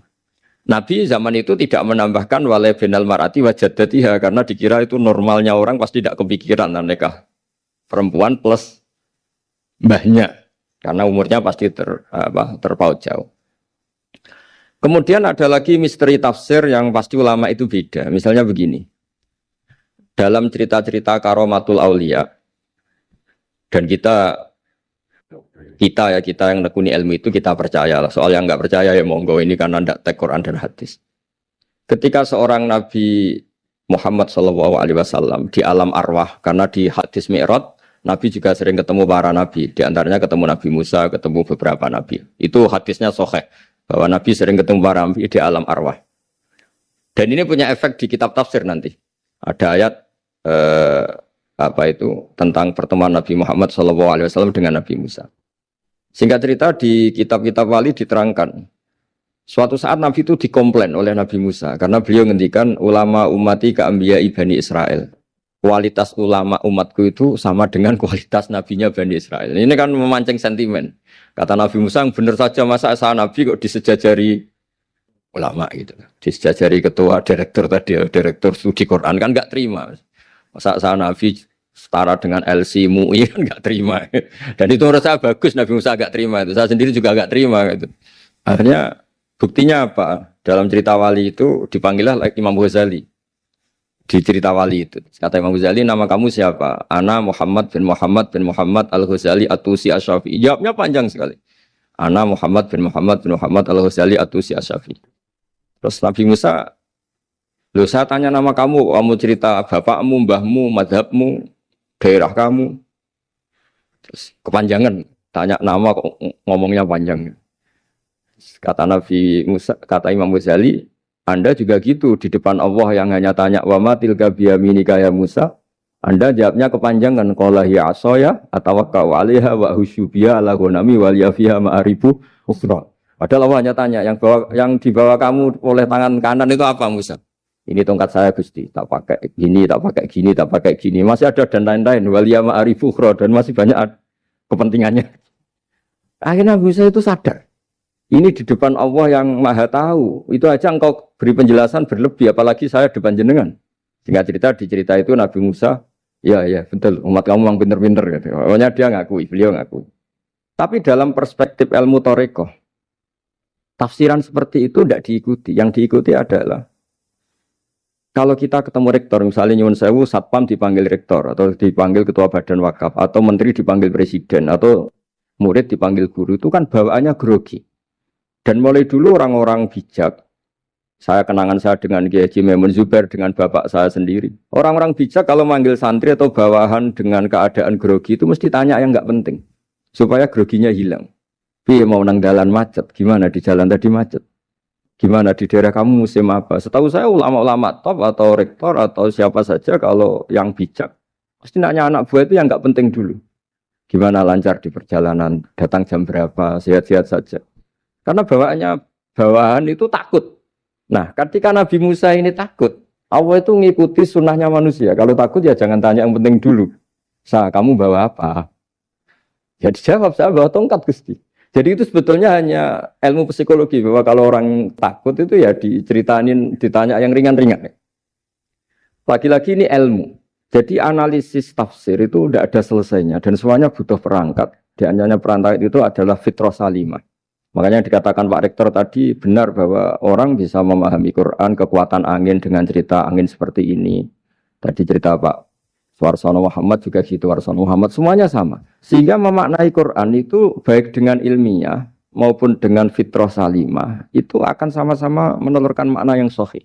Nabi zaman itu tidak menambahkan walai binal mar'ati wa jaddatiha karena dikira itu normalnya orang pasti tidak kepikiran nikah perempuan plus mbahnya karena umurnya pasti terpaut jauh. Kemudian ada lagi misteri tafsir yang pasti ulama itu beda. Misalnya begini. Dalam cerita-cerita karomatul aulia dan kita yang nekuni ilmu itu kita percaya. Soal yang nggak percaya ya monggo, ini karena tidak tek Quran dan hadis. Ketika seorang Nabi Muhammad SAW di alam arwah, karena di hadis Mi'raj Nabi juga sering ketemu para nabi, di antaranya ketemu Nabi Musa, ketemu beberapa nabi. Itu hadisnya sahih bahwa Nabi sering ketemu para nabi di alam arwah. Dan ini punya efek di kitab tafsir nanti. Ada ayat tentang pertemuan Nabi Muhammad SAW dengan Nabi Musa. Singkat cerita di kitab-kitab wali diterangkan, suatu saat Nabi itu dikomplain oleh Nabi Musa karena beliau ngendikan ulama ummati ka'ambiyai Bani Israel. Kualitas ulama umatku itu sama dengan kualitas nabinya Bani Israel. Ini kan memancing sentimen. Kata Nabi Musa, benar saja masa saya Nabi kok disejajari ulama gitu. Disejajari ketua direktur tadi, direktur studi Quran kan enggak terima. Masa saya Nabi setara dengan LC MUI kan nggak terima. Dan itu menurut saya bagus Nabi Musa nggak terima itu. Saya sendiri juga nggak terima gitu. Akhirnya buktinya apa? Dalam cerita wali itu dipanggillah Imam Ghazali. Di cerita wali itu kata Imam Ghazali, nama kamu siapa? Ana Muhammad bin Muhammad Al-Ghazali At-Tusi Asy-Syafi'i. Jawabnya panjang sekali. Ana Muhammad bin Muhammad Al-Ghazali At-Tusi Asy-Syafi'i. Terus Nabi Musa, loh saya tanya nama kamu, kamu cerita bapakmu, mbahmu, madhabmu, daerah kamu. Terus kepanjangan, tanya nama kok ngomongnya panjang. Kata Nabi Musa, kata Imam Ghazali, Anda juga gitu di depan Allah yang hanya tanya wa ma tilka biyaminika ya Musa. Anda jawabnya kepanjangan qala hiya asaya atawakkau 'alaiha wa husyubiya ala ghanami wal yafiha ma'aribu ukhra. Padahal Allah hanya tanya yang dibawa kamu oleh tangan kanan itu apa Musa? Ini tongkat saya Gusti, tak pakai gini, tak pakai gini, tak pakai gini. Masih ada dan lain-lain wal ya ma'aribu ukhra dan masih banyak kepentingannya. Akhirnya Musa itu sadar. Ini di depan Allah yang maha tahu. Itu aja engkau beri penjelasan berlebih. Apalagi saya depan jenengan. Singkat cerita, di cerita itu Nabi Musa, ya betul, umat kamu memang pinter-pinter. Gitu. Pokoknya dia ngakui, beliau ngakui. Tapi dalam perspektif ilmu Thariqah, tafsiran seperti itu tidak diikuti. Yang diikuti adalah, kalau kita ketemu rektor, misalnya nyuwun sewu, satpam dipanggil rektor, atau dipanggil ketua badan wakaf, atau menteri dipanggil presiden, atau murid dipanggil guru, itu kan bawaannya grogi. Dan mulai dulu orang-orang bijak, saya kenangan saya dengan Kiai Haji Maimun Zubair, dengan bapak saya sendiri. Orang-orang bijak kalau manggil santri atau bawahan dengan keadaan grogi itu mesti tanya yang nggak penting. Supaya groginya hilang. Piye mau nang dalan macet, gimana di jalan tadi macet? Gimana di daerah kamu musim apa? Setahu saya ulama-ulama top atau rektor atau siapa saja kalau yang bijak. Pasti nanya anak buah itu yang nggak penting dulu. Gimana lancar di perjalanan, datang jam berapa, sehat-sehat saja. Karena bawahan itu takut. Nah, ketika Nabi Musa ini takut, Allah itu ngikuti sunnahnya manusia. Kalau takut ya jangan tanya yang penting dulu. Kamu bawa apa? Ya dijawab, saya bawa tongkat Gusti. Jadi itu sebetulnya hanya ilmu psikologi. Bahwa kalau orang takut itu ya ditanya yang ringan-ringan. Lagi-lagi ini ilmu. Jadi analisis tafsir itu tidak ada selesainya. Dan semuanya butuh perangkat. Di antaranya perangkat itu adalah fitrah salimah. Makanya dikatakan Pak Rektor tadi benar bahwa orang bisa memahami Quran, kekuatan angin dengan cerita angin seperti ini. Tadi cerita Pak Warsono Muhammad juga gitu, Warsono Muhammad semuanya sama. Sehingga memaknai Quran itu baik dengan ilmiah maupun dengan fitrah salimah itu akan sama-sama menelurkan makna yang sahih.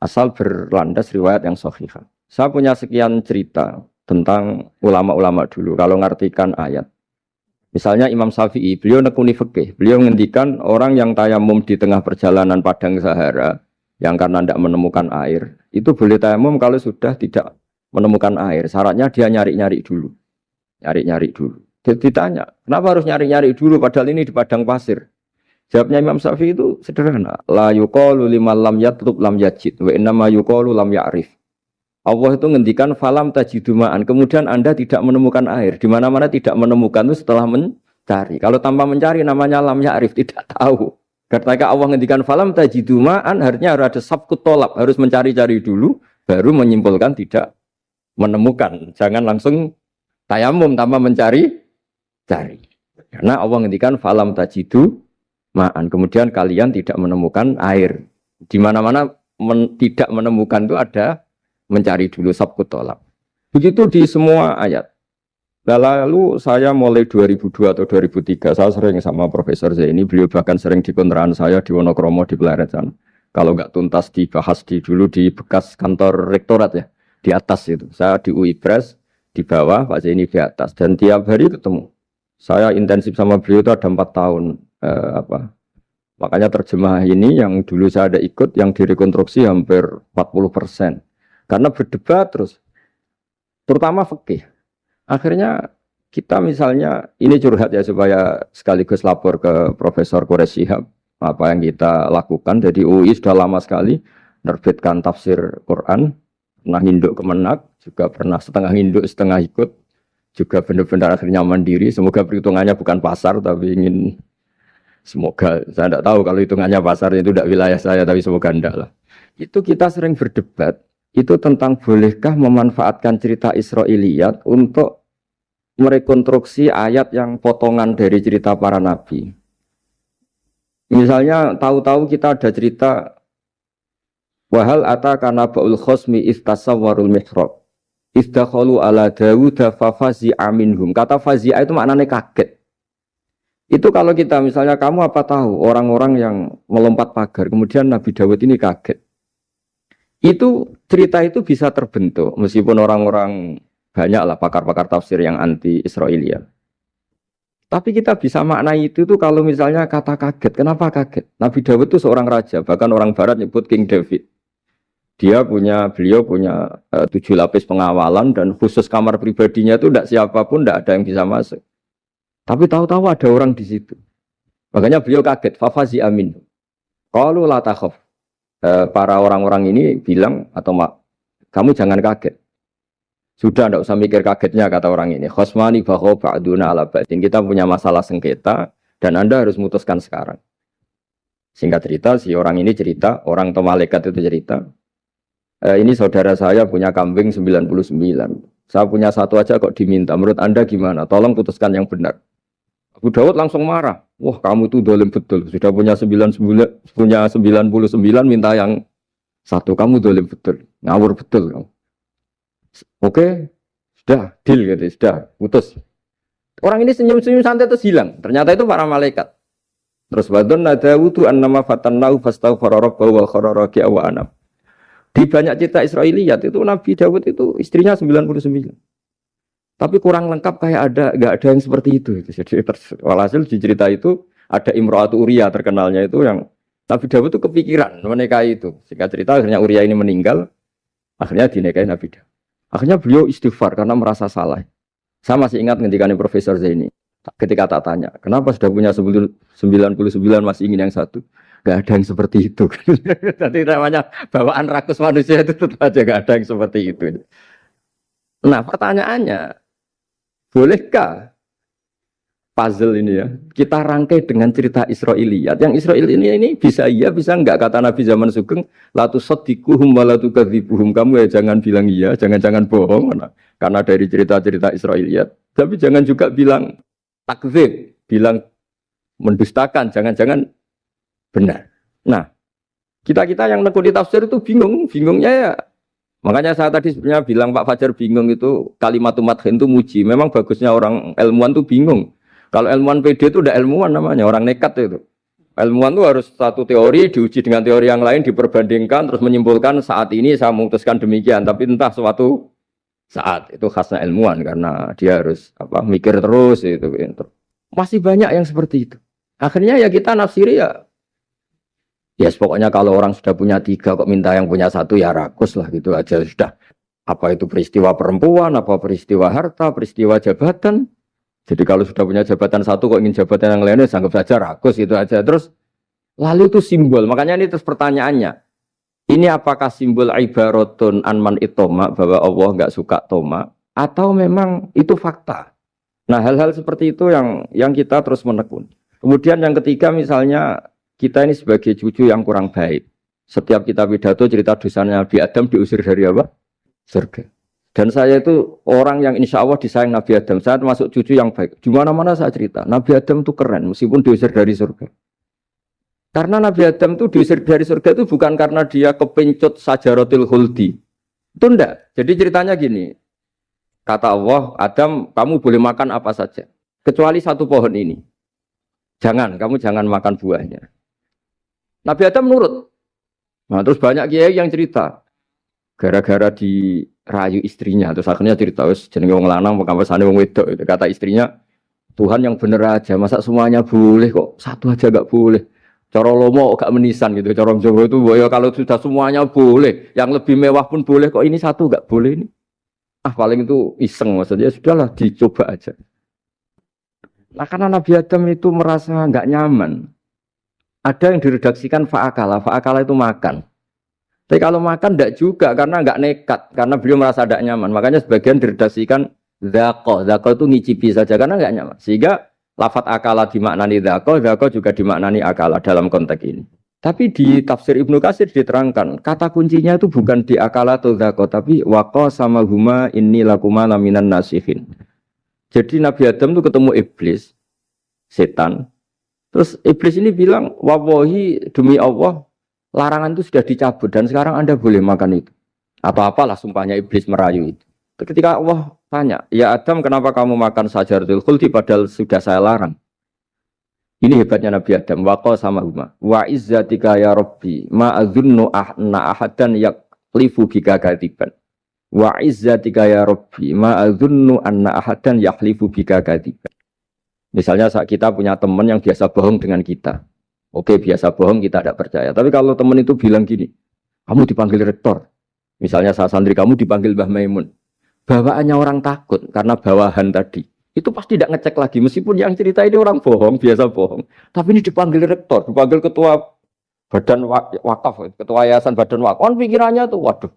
Asal berlandas riwayat yang sahih. Saya punya sekian cerita tentang ulama-ulama dulu kalau ngartikan ayat. Misalnya Imam Syafi'i, beliau nekuni fikih. Beliau ngendikan orang yang tayamum di tengah perjalanan padang Sahara, yang karena tidak menemukan air, itu boleh tayamum kalau sudah tidak menemukan air. Syaratnya dia nyari-nyari dulu. Nyari-nyari dulu. Dia ditanya, kenapa harus nyari-nyari dulu padahal ini di padang pasir? Jawabnya Imam Syafi'i itu sederhana. La yuqalu liman lam yatlub lam yajid, wa innama yuqalu lam ya'rif. Allah itu ngendikan falam tajidumaan. Kemudian Anda tidak menemukan air. Di mana-mana tidak menemukan itu setelah mencari. Kalau tanpa mencari namanya lam ya'rif, tidak tahu. Ketika Allah ngendikan falam tajidumaan, artinya harus ada sabkut tolab, harus mencari-cari dulu baru menyimpulkan tidak menemukan. Jangan langsung tayamum tanpa mencari cari. Karena Allah ngendikan falam tajidumaan. Kemudian kalian tidak menemukan air. Di mana-mana tidak menemukan itu ada mencari dulu sabkut tolak. Begitu di semua ayat. Lalu saya mulai 2002 atau 2003, saya sering sama Profesor Zaini, beliau bahkan sering di kontrakan saya di Wonokromo di Pleret sana. Kalau nggak tuntas dibahas dulu di bekas kantor rektorat ya, di atas itu. Saya di UI Press, di bawah, Pak Zaini di atas. Dan tiap hari ketemu. Saya intensif sama beliau itu ada 4 tahun. Makanya terjemah ini yang dulu saya ada ikut, yang direkonstruksi hampir 40%. Karena berdebat terus, terutama fikih. Akhirnya kita misalnya, ini curhat ya supaya sekaligus lapor ke Profesor Quraish Shihab apa yang kita lakukan. Jadi UI sudah lama sekali menerbitkan tafsir Quran, pernah nginduk kemenak, juga pernah setengah nginduk setengah ikut, juga benar-benar akhirnya mandiri. Semoga perhitungannya bukan pasar, tapi semoga, saya tidak tahu kalau hitungannya pasar itu tidak wilayah saya, tapi semoga tidak lah. Itu kita sering berdebat. itu tentang bolehkah memanfaatkan cerita Israiliyat untuk merekonstruksi ayat yang potongan dari cerita para nabi. Misalnya tahu-tahu kita ada cerita wahal ataka naba'ul khosmi istasawwarul mihrab istakhalu ala Dawud fafazi'a minhum. Kata fazi'a itu maknanya kaget. Itu kalau kita misalnya kamu apa tahu orang-orang yang melompat pagar kemudian Nabi Dawud ini kaget. Itu cerita itu bisa terbentuk meskipun orang-orang banyak lah pakar-pakar tafsir yang anti Israiliyat. Tapi kita bisa maknai itu tuh kalau misalnya kata kaget. Kenapa kaget? Nabi Dawud itu seorang raja, bahkan orang barat nyebut King David. Beliau punya 7 lapis pengawalan dan khusus kamar pribadinya itu tidak siapapun, tidak ada yang bisa masuk. Tapi tahu-tahu ada orang di situ. Makanya beliau kaget. Fafazi amin. Qalu la takhaf. Para orang-orang ini bilang atau kamu jangan kaget. Sudah tidak usah mikir kagetnya kata orang ini. Khosmani baho ba'duna ala ba'din. Kita punya masalah sengketa dan Anda harus memutuskan sekarang. Singkat cerita si orang ini cerita, orang atau malaikat itu cerita. Ini saudara saya punya kambing 99. Saya punya satu aja kok diminta. Menurut Anda gimana? Tolong putuskan yang benar. Abu Dawud langsung marah. Wah, kamu tuh dolim betul. Sudah punya 99, minta yang satu. Kamu dolim betul. Ngawur betul kamu. Oke, sudah deal gitu, sudah putus. Orang ini senyum-senyum santai terus hilang. Ternyata itu para malaikat. Terus wadon nadawudu annama fatannahu fastaghfara rabbahu wa kharra raki'a wa anab. Di banyak cerita Israiliyat itu Nabi Dawud itu istrinya 99. Tapi kurang lengkap kayak nggak ada yang seperti itu. Jadi walhasil di cerita itu ada Imro'atu Uria terkenalnya itu yang Nabi Dawud itu kepikiran menikahi itu. Singkat cerita akhirnya Uria ini meninggal, akhirnya dinikahi Nabi Dawud. Akhirnya beliau istighfar karena merasa salah. Saya masih ingat ketika Profesor Zaini, ketika tak tanya, kenapa sudah punya 99 masih ingin yang satu? Gak ada yang seperti itu. Nanti namanya bawaan rakus manusia itu tetap aja gak ada yang seperti itu. Nah pertanyaannya, bolehkah puzzle ini ya kita rangkai dengan cerita Israiliyat? Yang Israil ini bisa iya, bisa enggak? Kata Nabi zaman Sugeng, la tusaddiquhum wa la tukadzibuhum. Kamu ya jangan bilang iya, jangan bohong karena dari cerita-cerita Israiliyat. Tapi jangan juga bilang takdzib, bilang mendustakan, jangan-jangan benar. Nah, kita yang nekuni tafsir itu bingungnya ya. Makanya saya tadi sebenarnya bilang Pak Fajar bingung itu kalimat madhin itu muji. Memang bagusnya orang ilmuwan itu bingung. Kalau ilmuwan PD itu udah ilmuwan namanya, orang nekat itu. Ilmuwan itu harus satu teori diuji dengan teori yang lain, diperbandingkan terus menyimpulkan saat ini saya memutuskan demikian. Tapi entah suatu saat itu khasnya ilmuwan karena dia harus mikir terus itu. Masih banyak yang seperti itu. Akhirnya ya kita nafsiri ya pokoknya kalau orang sudah punya 3 kok minta yang punya 1 ya rakus lah gitu aja sudah. Apa itu peristiwa perempuan, apa peristiwa harta, peristiwa jabatan. Jadi kalau sudah punya jabatan 1 kok ingin jabatan yang lainnya anggap saja rakus gitu aja. Terus lalu itu simbol. Makanya ini terus pertanyaannya. Ini apakah simbol ibaratun anman itoma bahwa Allah enggak suka toma atau memang itu fakta? Nah, hal-hal seperti itu yang kita terus menekun. Kemudian yang ketiga misalnya kita ini sebagai cucu yang kurang baik. Setiap kita pidato cerita dosanya Nabi Adam diusir dari apa? Surga. Dan saya itu orang yang insya Allah disayang Nabi Adam. Saya termasuk cucu yang baik. Di mana-mana saya cerita. Nabi Adam itu keren meskipun diusir dari surga. Karena Nabi Adam itu diusir dari surga itu bukan karena dia kepencut sajaratil khuldi. Itu enggak. Jadi ceritanya gini. Kata Allah, Adam kamu boleh makan apa saja. Kecuali 1 pohon ini. Kamu jangan makan buahnya. Nabi Adam nurut. Nah terus banyak kiai yang cerita. Gara-gara dirayu istrinya. Terus akhirnya cerita. Jenenge wong lanang, pekampesane wong wedok. Kata istrinya, Tuhan yang bener aja. Masa semuanya boleh kok. 1 aja gak boleh. Cara lomo gak menisan gitu. Cara Jawa itu ya kalau sudah semuanya boleh. Yang lebih mewah pun boleh. Kok ini 1 gak boleh ini. Paling itu iseng maksudnya. Sudahlah dicoba aja. Nah karena Nabi Adam itu merasa gak nyaman. Ada yang diredaksikan fa'akala. Fa'akala itu makan. Tapi kalau makan tidak juga karena nggak nekat. Karena beliau merasa tidak nyaman. Makanya sebagian diredaksikan dhaqo. Dhaqo itu ngicipi saja karena nggak nyaman. Sehingga lafadz akala dimaknani dhaqo. Dhaqo juga dimaknani akala dalam konteks ini. Tapi di tafsir Ibnu Katsir diterangkan, kata kuncinya itu bukan di akala atau dzaqo, tapi waqa sama huma inni lakuma laminan nasihin. Jadi Nabi Adam itu ketemu iblis, setan. Terus iblis ini bilang, wallahi demi Allah, larangan itu sudah dicabut dan sekarang Anda boleh makan itu. Atau apalah sumpahnya iblis merayu itu. Ketika Allah tanya, ya Adam kenapa kamu makan sajaratul khuldi padahal sudah saya larang. Ini hebatnya Nabi Adam. Waqa sama huma. Wa izzatika ya Rabbi ma adzunnu anna ahadan yaklifu bika kadiban. Wa izzatika ya Rabbi ma adzunnu anna ahadan yaklifu bika kadiban. Misalnya saat kita punya teman yang biasa bohong dengan kita. Oke, biasa bohong kita tidak percaya. Tapi kalau teman itu bilang gini, kamu dipanggil rektor. Misalnya saat santri kamu dipanggil Mbah Maimun. Bawaannya orang takut karena bawahan tadi. Itu pasti tidak ngecek lagi. Meskipun yang cerita ini orang bohong, biasa bohong. Tapi ini dipanggil rektor, dipanggil ketua badan wakaf, ketua yayasan badan wakaf. Kan pikirannya tuh, waduh,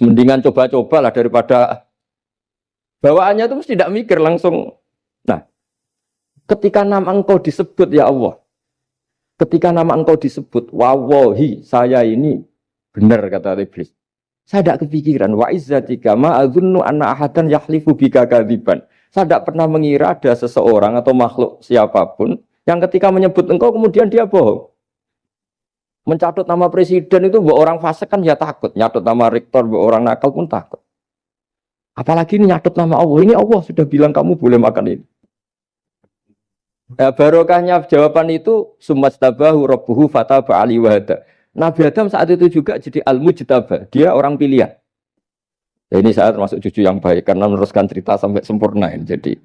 mendingan coba-coba lah daripada bawaannya itu mesti tidak mikir langsung. Nah, ketika nama engkau disebut ya Allah, ketika nama engkau disebut, wawahi saya ini benar kata iblis. Saya tidak kepikiran. Wa izzatika ma adzunnu anna ahadan yahlifu bika kadziban. Saya tidak pernah mengira ada seseorang atau makhluk siapapun yang ketika menyebut engkau kemudian dia bohong. Mencatut nama presiden itu buat orang fasik kan ya takut. Nyatut nama rektor buat orang nakal pun takut. Apalagi ini nyatut nama Allah. Ini Allah sudah bilang kamu boleh makan ini. Barokahnya jawaban itu sumastabahu rabbuhu fataba ali wahada. Nabi Adam saat itu juga jadi al-mujtaba. Dia orang pilihan. Ya, ini saya termasuk cucu yang baik karena meneruskan cerita sampai sempurna ini. Jadi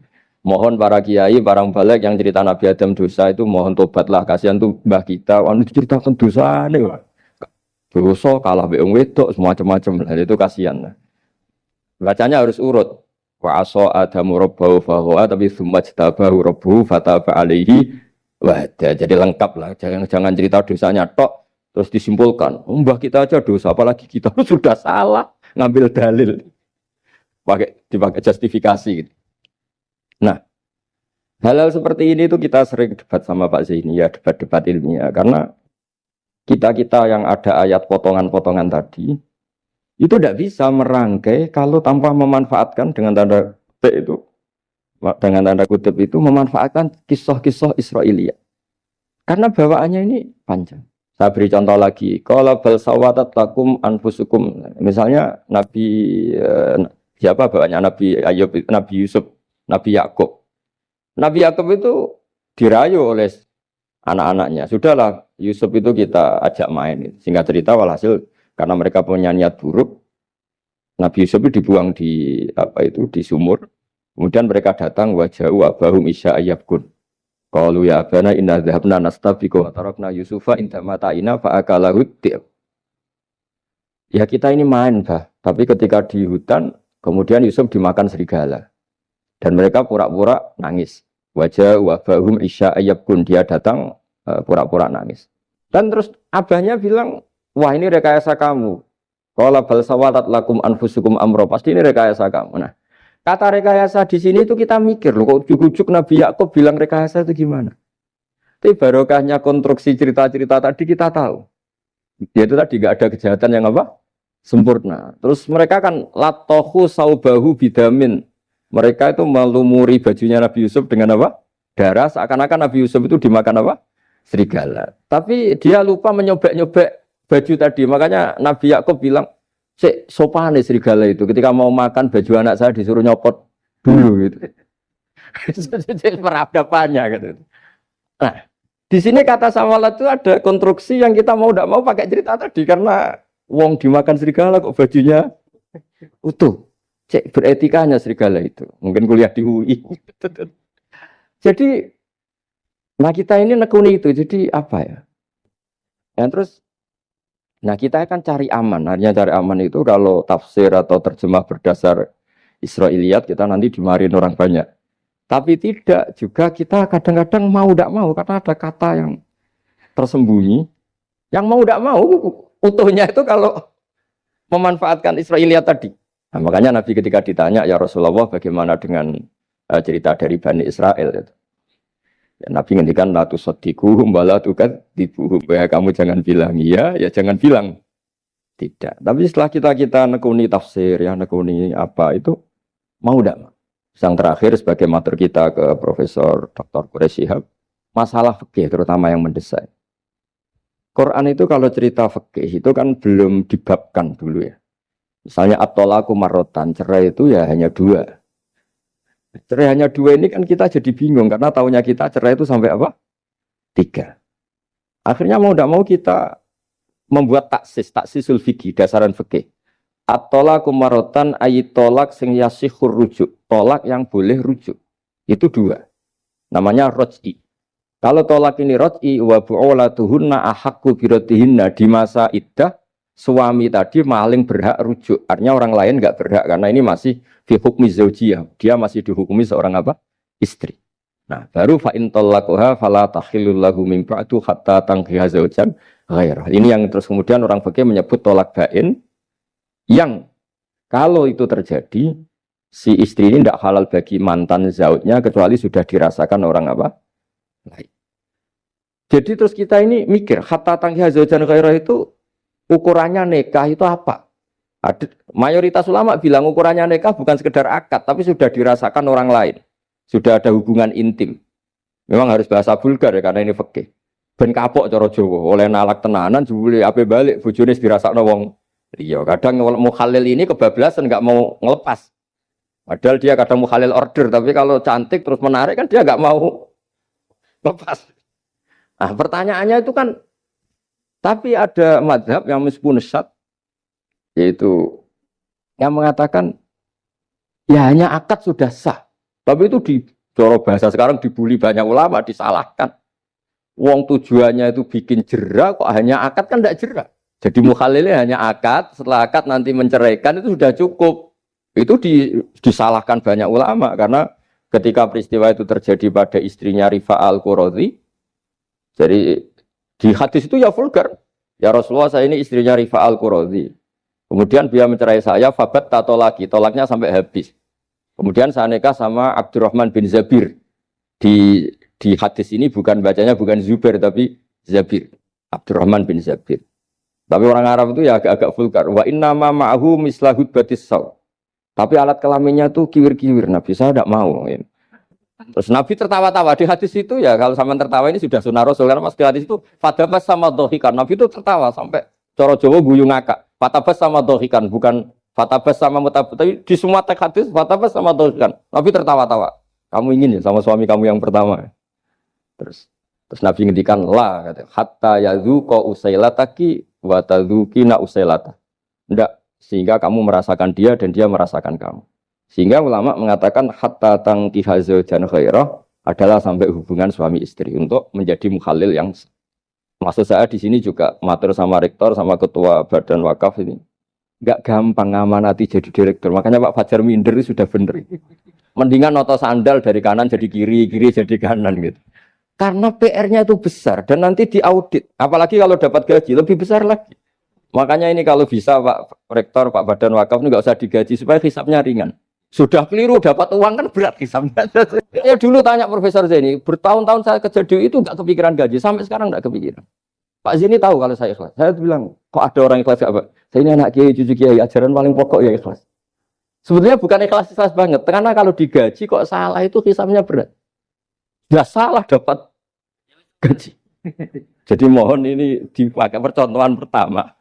mohon para kiai, para balik yang cerita Nabi Adam dosa itu mohon tobatlah. Kasihan tuh mbah kita, wanu ceritakan dosa nih. Dosa kalah beong wedok semacam-macam lah itu kasihan. Bacanya harus urut. Wa asa adamu rabbahu fahuwa tapi tsumma jtabahu rabbuhu fataba alaihi wahda. Jadi lengkap lah. Jangan cerita dosanya tok terus disimpulkan. Mbah kita aja dosa apalagi kita sudah salah. Ngambil dalil dipakai justifikasi gitu. Nah, hal-hal seperti ini itu kita sering debat sama Pak Zaini ya, debat-debat ilmiah karena kita yang ada ayat potongan-potongan tadi itu tidak bisa merangkai kalau tanpa memanfaatkan dengan tanda kutip itu memanfaatkan kisah-kisah Israiliyah. Karena bawaannya ini panjang. Saya beri contoh lagi. Qala bal sawatat lakum anfusukum. Misalnya siapa bapaknya Nabi Ayub, Nabi Yusuf, Nabi Yakub. Nabi Yakub itu dirayu oleh anak-anaknya. Sudahlah Yusuf itu kita ajak main. Singkat cerita walhasil karena mereka punya niat buruk, Nabi Yusuf itu dibuang di di sumur. Kemudian mereka datang waja'u abahum isya ayyabkun. Qalu ya abana inna dhahabna nastabiqu wa tarakna Yusufa inda mata'ina fa akalahu dhi'b. Ya kita ini main, Bah. Tapi ketika di hutan, kemudian Yusuf dimakan serigala. Dan mereka pura-pura nangis. Wajah wabahum isya ayyabkun. Dia datang pura-pura nangis. Dan terus abahnya bilang, wah ini rekayasa kamu. Qala bal sawalat lakum anfusukum amro. Pasti ini rekayasa kamu. Nah, kata rekayasa di sini itu kita mikir loh, kok ujuk-ujuk Nabi Yakub bilang rekayasa itu gimana? Tapi barokahnya konstruksi cerita-cerita tadi kita tahu. Dia itu tadi nggak ada kejahatan yang apa? Sempurna. Terus mereka kan latohu saubahu bidamin. Mereka itu melumuri bajunya Nabi Yusuf dengan apa? Darah. Seakan-akan Nabi Yusuf itu dimakan apa? Serigala. Tapi dia lupa menyobek-nyobek baju tadi. Makanya Nabi Yakub bilang, sopan serigala itu ketika mau makan baju anak saya disuruh nyopot dulu gitu. Peradabannya gitu. Nah, di sini kata sawalat itu ada konstruksi yang kita mau tidak mau pakai cerita tadi karena wong dimakan serigala kok bajunya utuh. Cek beretikanya serigala itu. Mungkin kuliah di UI. Jadi nah kita ini nekuni itu. Jadi apa ya? Dan terus nah kita akan cari aman. Artinya cari aman itu kalau tafsir atau terjemah berdasar Israiliyat kita nanti dimarin orang banyak. Tapi tidak juga kita kadang-kadang mau tidak mau karena ada kata yang tersembunyi. Yang mau tidak mau utuhnya itu kalau memanfaatkan Israiliyat tadi. Nah, makanya Nabi ketika ditanya ya Rasulullah bagaimana dengan cerita dari Bani Israel itu. Ya, Nabi ngendikan la tusaddiquhum wa la tukadzibuhum. Ya kamu jangan bilang iya, ya jangan bilang tidak. Tapi setelah kita nekuni tafsir, ya nekuni apa itu mau tidak? Yang terakhir sebagai matur kita ke Profesor Dr. Quraish Shihab, masalah fikih terutama yang mendesak. Quran itu kalau cerita fikih itu kan belum dibabkan dulu ya. Misalnya at-thalaqu marratan, cerai itu ya hanya 2. Cerai hanya 2 ini kan kita jadi bingung karena taunya kita cerai itu sampai apa? 3. Akhirnya mau tidak mau kita membuat taksisul fikih, dasaran fikih. At-thalaqu marratan ayat tolak sing yasihur rujuk, tolak yang boleh rujuk. Itu 2. Namanya roj'i. Kalau tolak ini roj'i wa bu'ulatuhunna ahaqqu biratihinna, di masa iddah suami tadi maling berhak rujuk. Artinya orang lain enggak berhak karena ini masih fi hukmi zaujiyah. Dia masih dihukumi seorang apa? Istri. Nah, baru fa in talaqaha fala tahillul lahu min ba'du hatta tankiha zaujan ghairah. Ini yang terus kemudian orang fikih menyebut tolak bain, yang kalau itu terjadi si istri ini tidak halal bagi mantan zaujnya kecuali sudah dirasakan orang apa lain. Jadi terus kita ini mikir hatta tankiha zaujan ghairah itu ukurannya nikah itu apa? Mayoritas ulama bilang ukurannya nikah bukan sekedar akad tapi sudah dirasakan orang lain, sudah ada hubungan intim. Memang harus bahasa vulgar ya karena ini fikih. Ben kapok cara Jawa oleh nalak tenanan jebule ape balik bojone dirasakno wong. Iya, kadang mukhalil ini kebablasan nggak mau ngelepas. Padahal dia kadang mukhalil order, tapi kalau cantik terus menarik kan dia nggak mau lepas. Nah pertanyaannya itu kan, tapi ada madhab yang meskipun syad, yaitu yang mengatakan ya hanya akad sudah sah. Tapi itu di cara bahasa sekarang dibully banyak ulama, disalahkan. Wong tujuannya itu bikin jera, kok hanya akad kan tidak jera. Jadi mukhalilnya hanya akad, setelah akad nanti menceraikan itu sudah cukup. Itu disalahkan banyak ulama karena ketika peristiwa itu terjadi pada istrinya Rifa al-Quradi, jadi di hadis itu ya vulgar. Ya Rasulullah, saya ini istrinya Rifa al-Quradi. Kemudian dia mencerai saya, fabat tato lagi, tolaknya sampai habis. Kemudian saya nikah sama Abdurrahman bin Zabir. Di hadis ini bukan bacanya bukan Zubair tapi Zabir. Abdurrahman bin Zabir. Tapi orang Arab itu ya agak-agak vulgar. Wa inna ma ma'ahu mislahud batis saw. Tapi alat kelaminnya tuh kiwir-kiwir. Nabi saya tidak mau. Terus Nabi tertawa-tawa. Di hadis itu ya kalau sama tertawa ini sudah sunnah Rasul. Karena mas di hadis itu fatabas sama dohikan. Nabi itu tertawa sampai coro Jawa guyu ngakak. Fatabas sama dohikan. Bukan fatabas sama mutabas. Tapi di semua teks hadis fatabas sama dohikan. Nabi tertawa-tawa. Kamu ingin ya sama suami kamu yang pertama. Terus Nabi ngendikan la kata hatta yadzuqa usailataki wa tadzukina usailata. Enggak, sehingga kamu merasakan dia dan dia merasakan kamu. Sehingga ulama mengatakan hatta tankiha zaujan ghairah adalah sampai hubungan suami istri untuk menjadi mukhalil yang maksud saya di sini juga matur sama rektor sama ketua badan wakaf ini. Enggak gampang ngamanati jadi direktur. Makanya Pak Fajar minder sudah bener. Mendingan noto sandal dari kanan jadi kiri, kiri jadi kanan gitu. Karena PR-nya itu besar dan nanti diaudit. Apalagi kalau dapat gaji lebih besar lagi. Makanya ini kalau bisa Pak Rektor, Pak Badan Wakaf ini nggak usah digaji supaya hisapnya ringan. Sudah keliru dapat uang kan berat hisapnya. Ya dulu tanya Profesor Zeni, bertahun-tahun saya kerja di itu nggak kepikiran gaji, sampai sekarang nggak kepikiran. Pak Zeni tahu kalau saya ikhlas. Saya bilang, kok ada orang ikhlas apa? Saya ini anak kiai, cucu kiai, ajaran paling pokok ya ikhlas. Sebetulnya bukan ikhlas banget, karena kalau digaji kok salah itu hisapnya berat. Nggak salah dapat gaji. Jadi mohon ini dipakai percontohan pertama.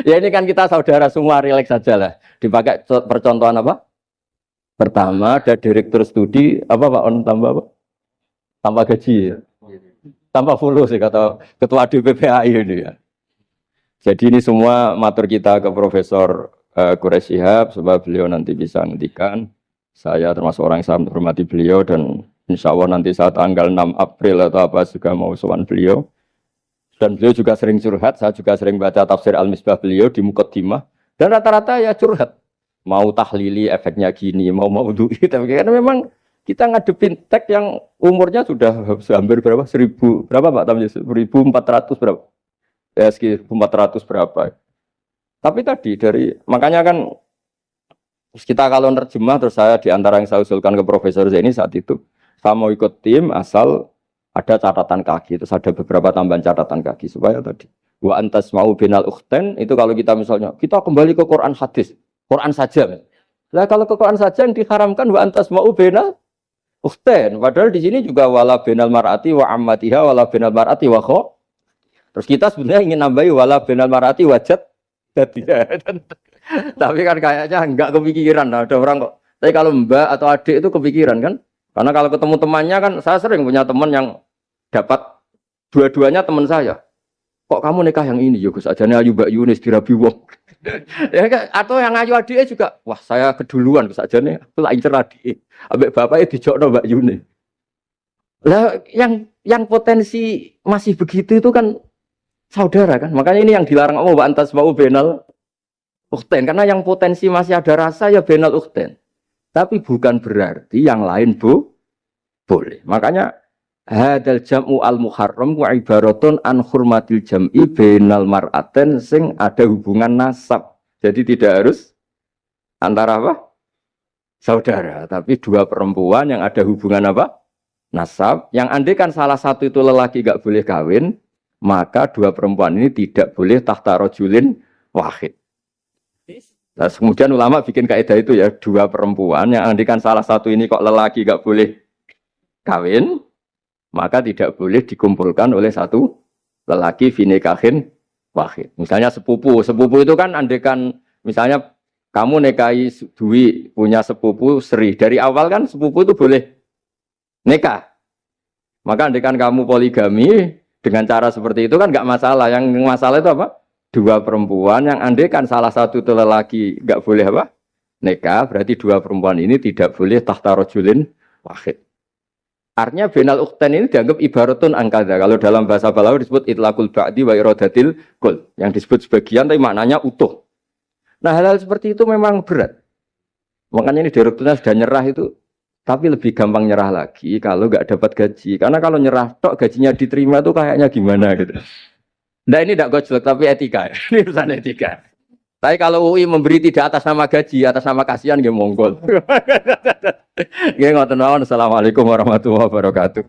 Ya ini kan kita saudara semua, rileks saja lah. Dipakai percontohan apa? Pertama ada direktur studi apa Pak On tambah apa? Tambah gaji ya. Tambah follow sih kata ketua DPPAI ini ya. Jadi ini semua matur kita ke Profesor Quraish Shihab supaya beliau nanti bisa ngendikan. Saya termasuk orang yang sangat menghormati beliau dan insya Allah nanti saat tanggal 6 April atau apa juga mau sowan beliau. Dan beliau juga sering curhat, saya juga sering baca tafsir Al-Misbah beliau di Muqaddimah. Dan rata-rata ya curhat. Mau tahlili efeknya gini, mau duit. Karena memang kita ngadepin teks yang umurnya sudah hampir berapa? 1000, berapa Pak Tamji? 1400 berapa? Ya sekitar 1400 berapa. Tapi tadi makanya kan kita kalau nerjemah terus saya diantara yang saya usulkan ke Profesor Zaini saat itu saya mau ikut tim asal ada catatan kaki, terus ada beberapa tambahan catatan kaki supaya tadi wa antas mau binal ukhten itu kalau kita misalnya kita kembali ke Quran hadis, Quran saja. Lah kalau ke Quran saja yang diharamkan wa antas mau binal ukhten, padahal di sini juga wala binal mar'ati wa ammatiha wala binal mar'ati wa kho. Terus kita sebenarnya ingin nambahi wala binal mar'ati wajat jadi. Tapi kan kayaknya enggak kepikiran. Nah, ada orang kok. Tapi kalau mbak atau adik itu kepikiran kan? Karena kalau ketemu temannya kan, saya sering punya teman yang dapat dua-duanya teman saya. Kok kamu nikah yang ini? Ya Gus, ajane ayu Mbak Yunis dirabi wong. Ya, atau yang ayu adiknya juga, wah saya keduluan Gus ajane, aku tak incer adike. Ambek bapaknya dijokno Mbak Yunis. Lah yang potensi masih begitu itu kan saudara kan? Makanya ini yang dilarang Allah wa antas mau benal ukhten, karena yang potensi masih ada rasa ya benal ukhten. Tapi bukan berarti yang lain boleh. Makanya hadal jam'u al muharram wa ibaratun an hurmatil jam'i bainal mar'aten sing ada hubungan nasab. Jadi tidak harus antara apa? Saudara, tapi dua perempuan yang ada hubungan apa? Nasab. Yang andai kan salah satu itu lelaki gak boleh kawin, maka dua perempuan ini tidak boleh tahta rajulin wahid. Nah, kemudian ulama bikin kaidah itu ya, dua perempuan yang andikan salah satu ini kok lelaki gak boleh kawin, maka tidak boleh dikumpulkan oleh satu lelaki finikahin wahid. Misalnya sepupu itu kan andikan misalnya kamu nikahi Dwi punya sepupu Sri, dari awal kan sepupu itu boleh nikah. Maka andikan kamu poligami dengan cara seperti itu kan gak masalah. Yang masalah itu apa? Dua perempuan yang andekan salah satu itu lelaki nggak boleh apa nikah, berarti dua perempuan ini tidak boleh tahta rajulin wahid. Artinya benal ukhten ini dianggap ibaratun angkada. Kalau dalam bahasa Balawi disebut itlaqul ba'di wa iradatil kul, yang disebut sebagian tapi maknanya utuh. Nah hal-hal seperti itu memang berat. Makanya ini direkturnya sudah nyerah itu, tapi lebih gampang nyerah lagi kalau nggak dapat gaji. Karena kalau nyerah tok gajinya diterima tuh kayaknya gimana gitu. Nah ini tidak gojlok tapi etika. Ini urusan etika. Tapi kalau UI memberi tidak atas nama gaji, atas nama kasihan nggih monggo. Nggih ngoten mawon. Assalamualaikum warahmatullahi wabarakatuh.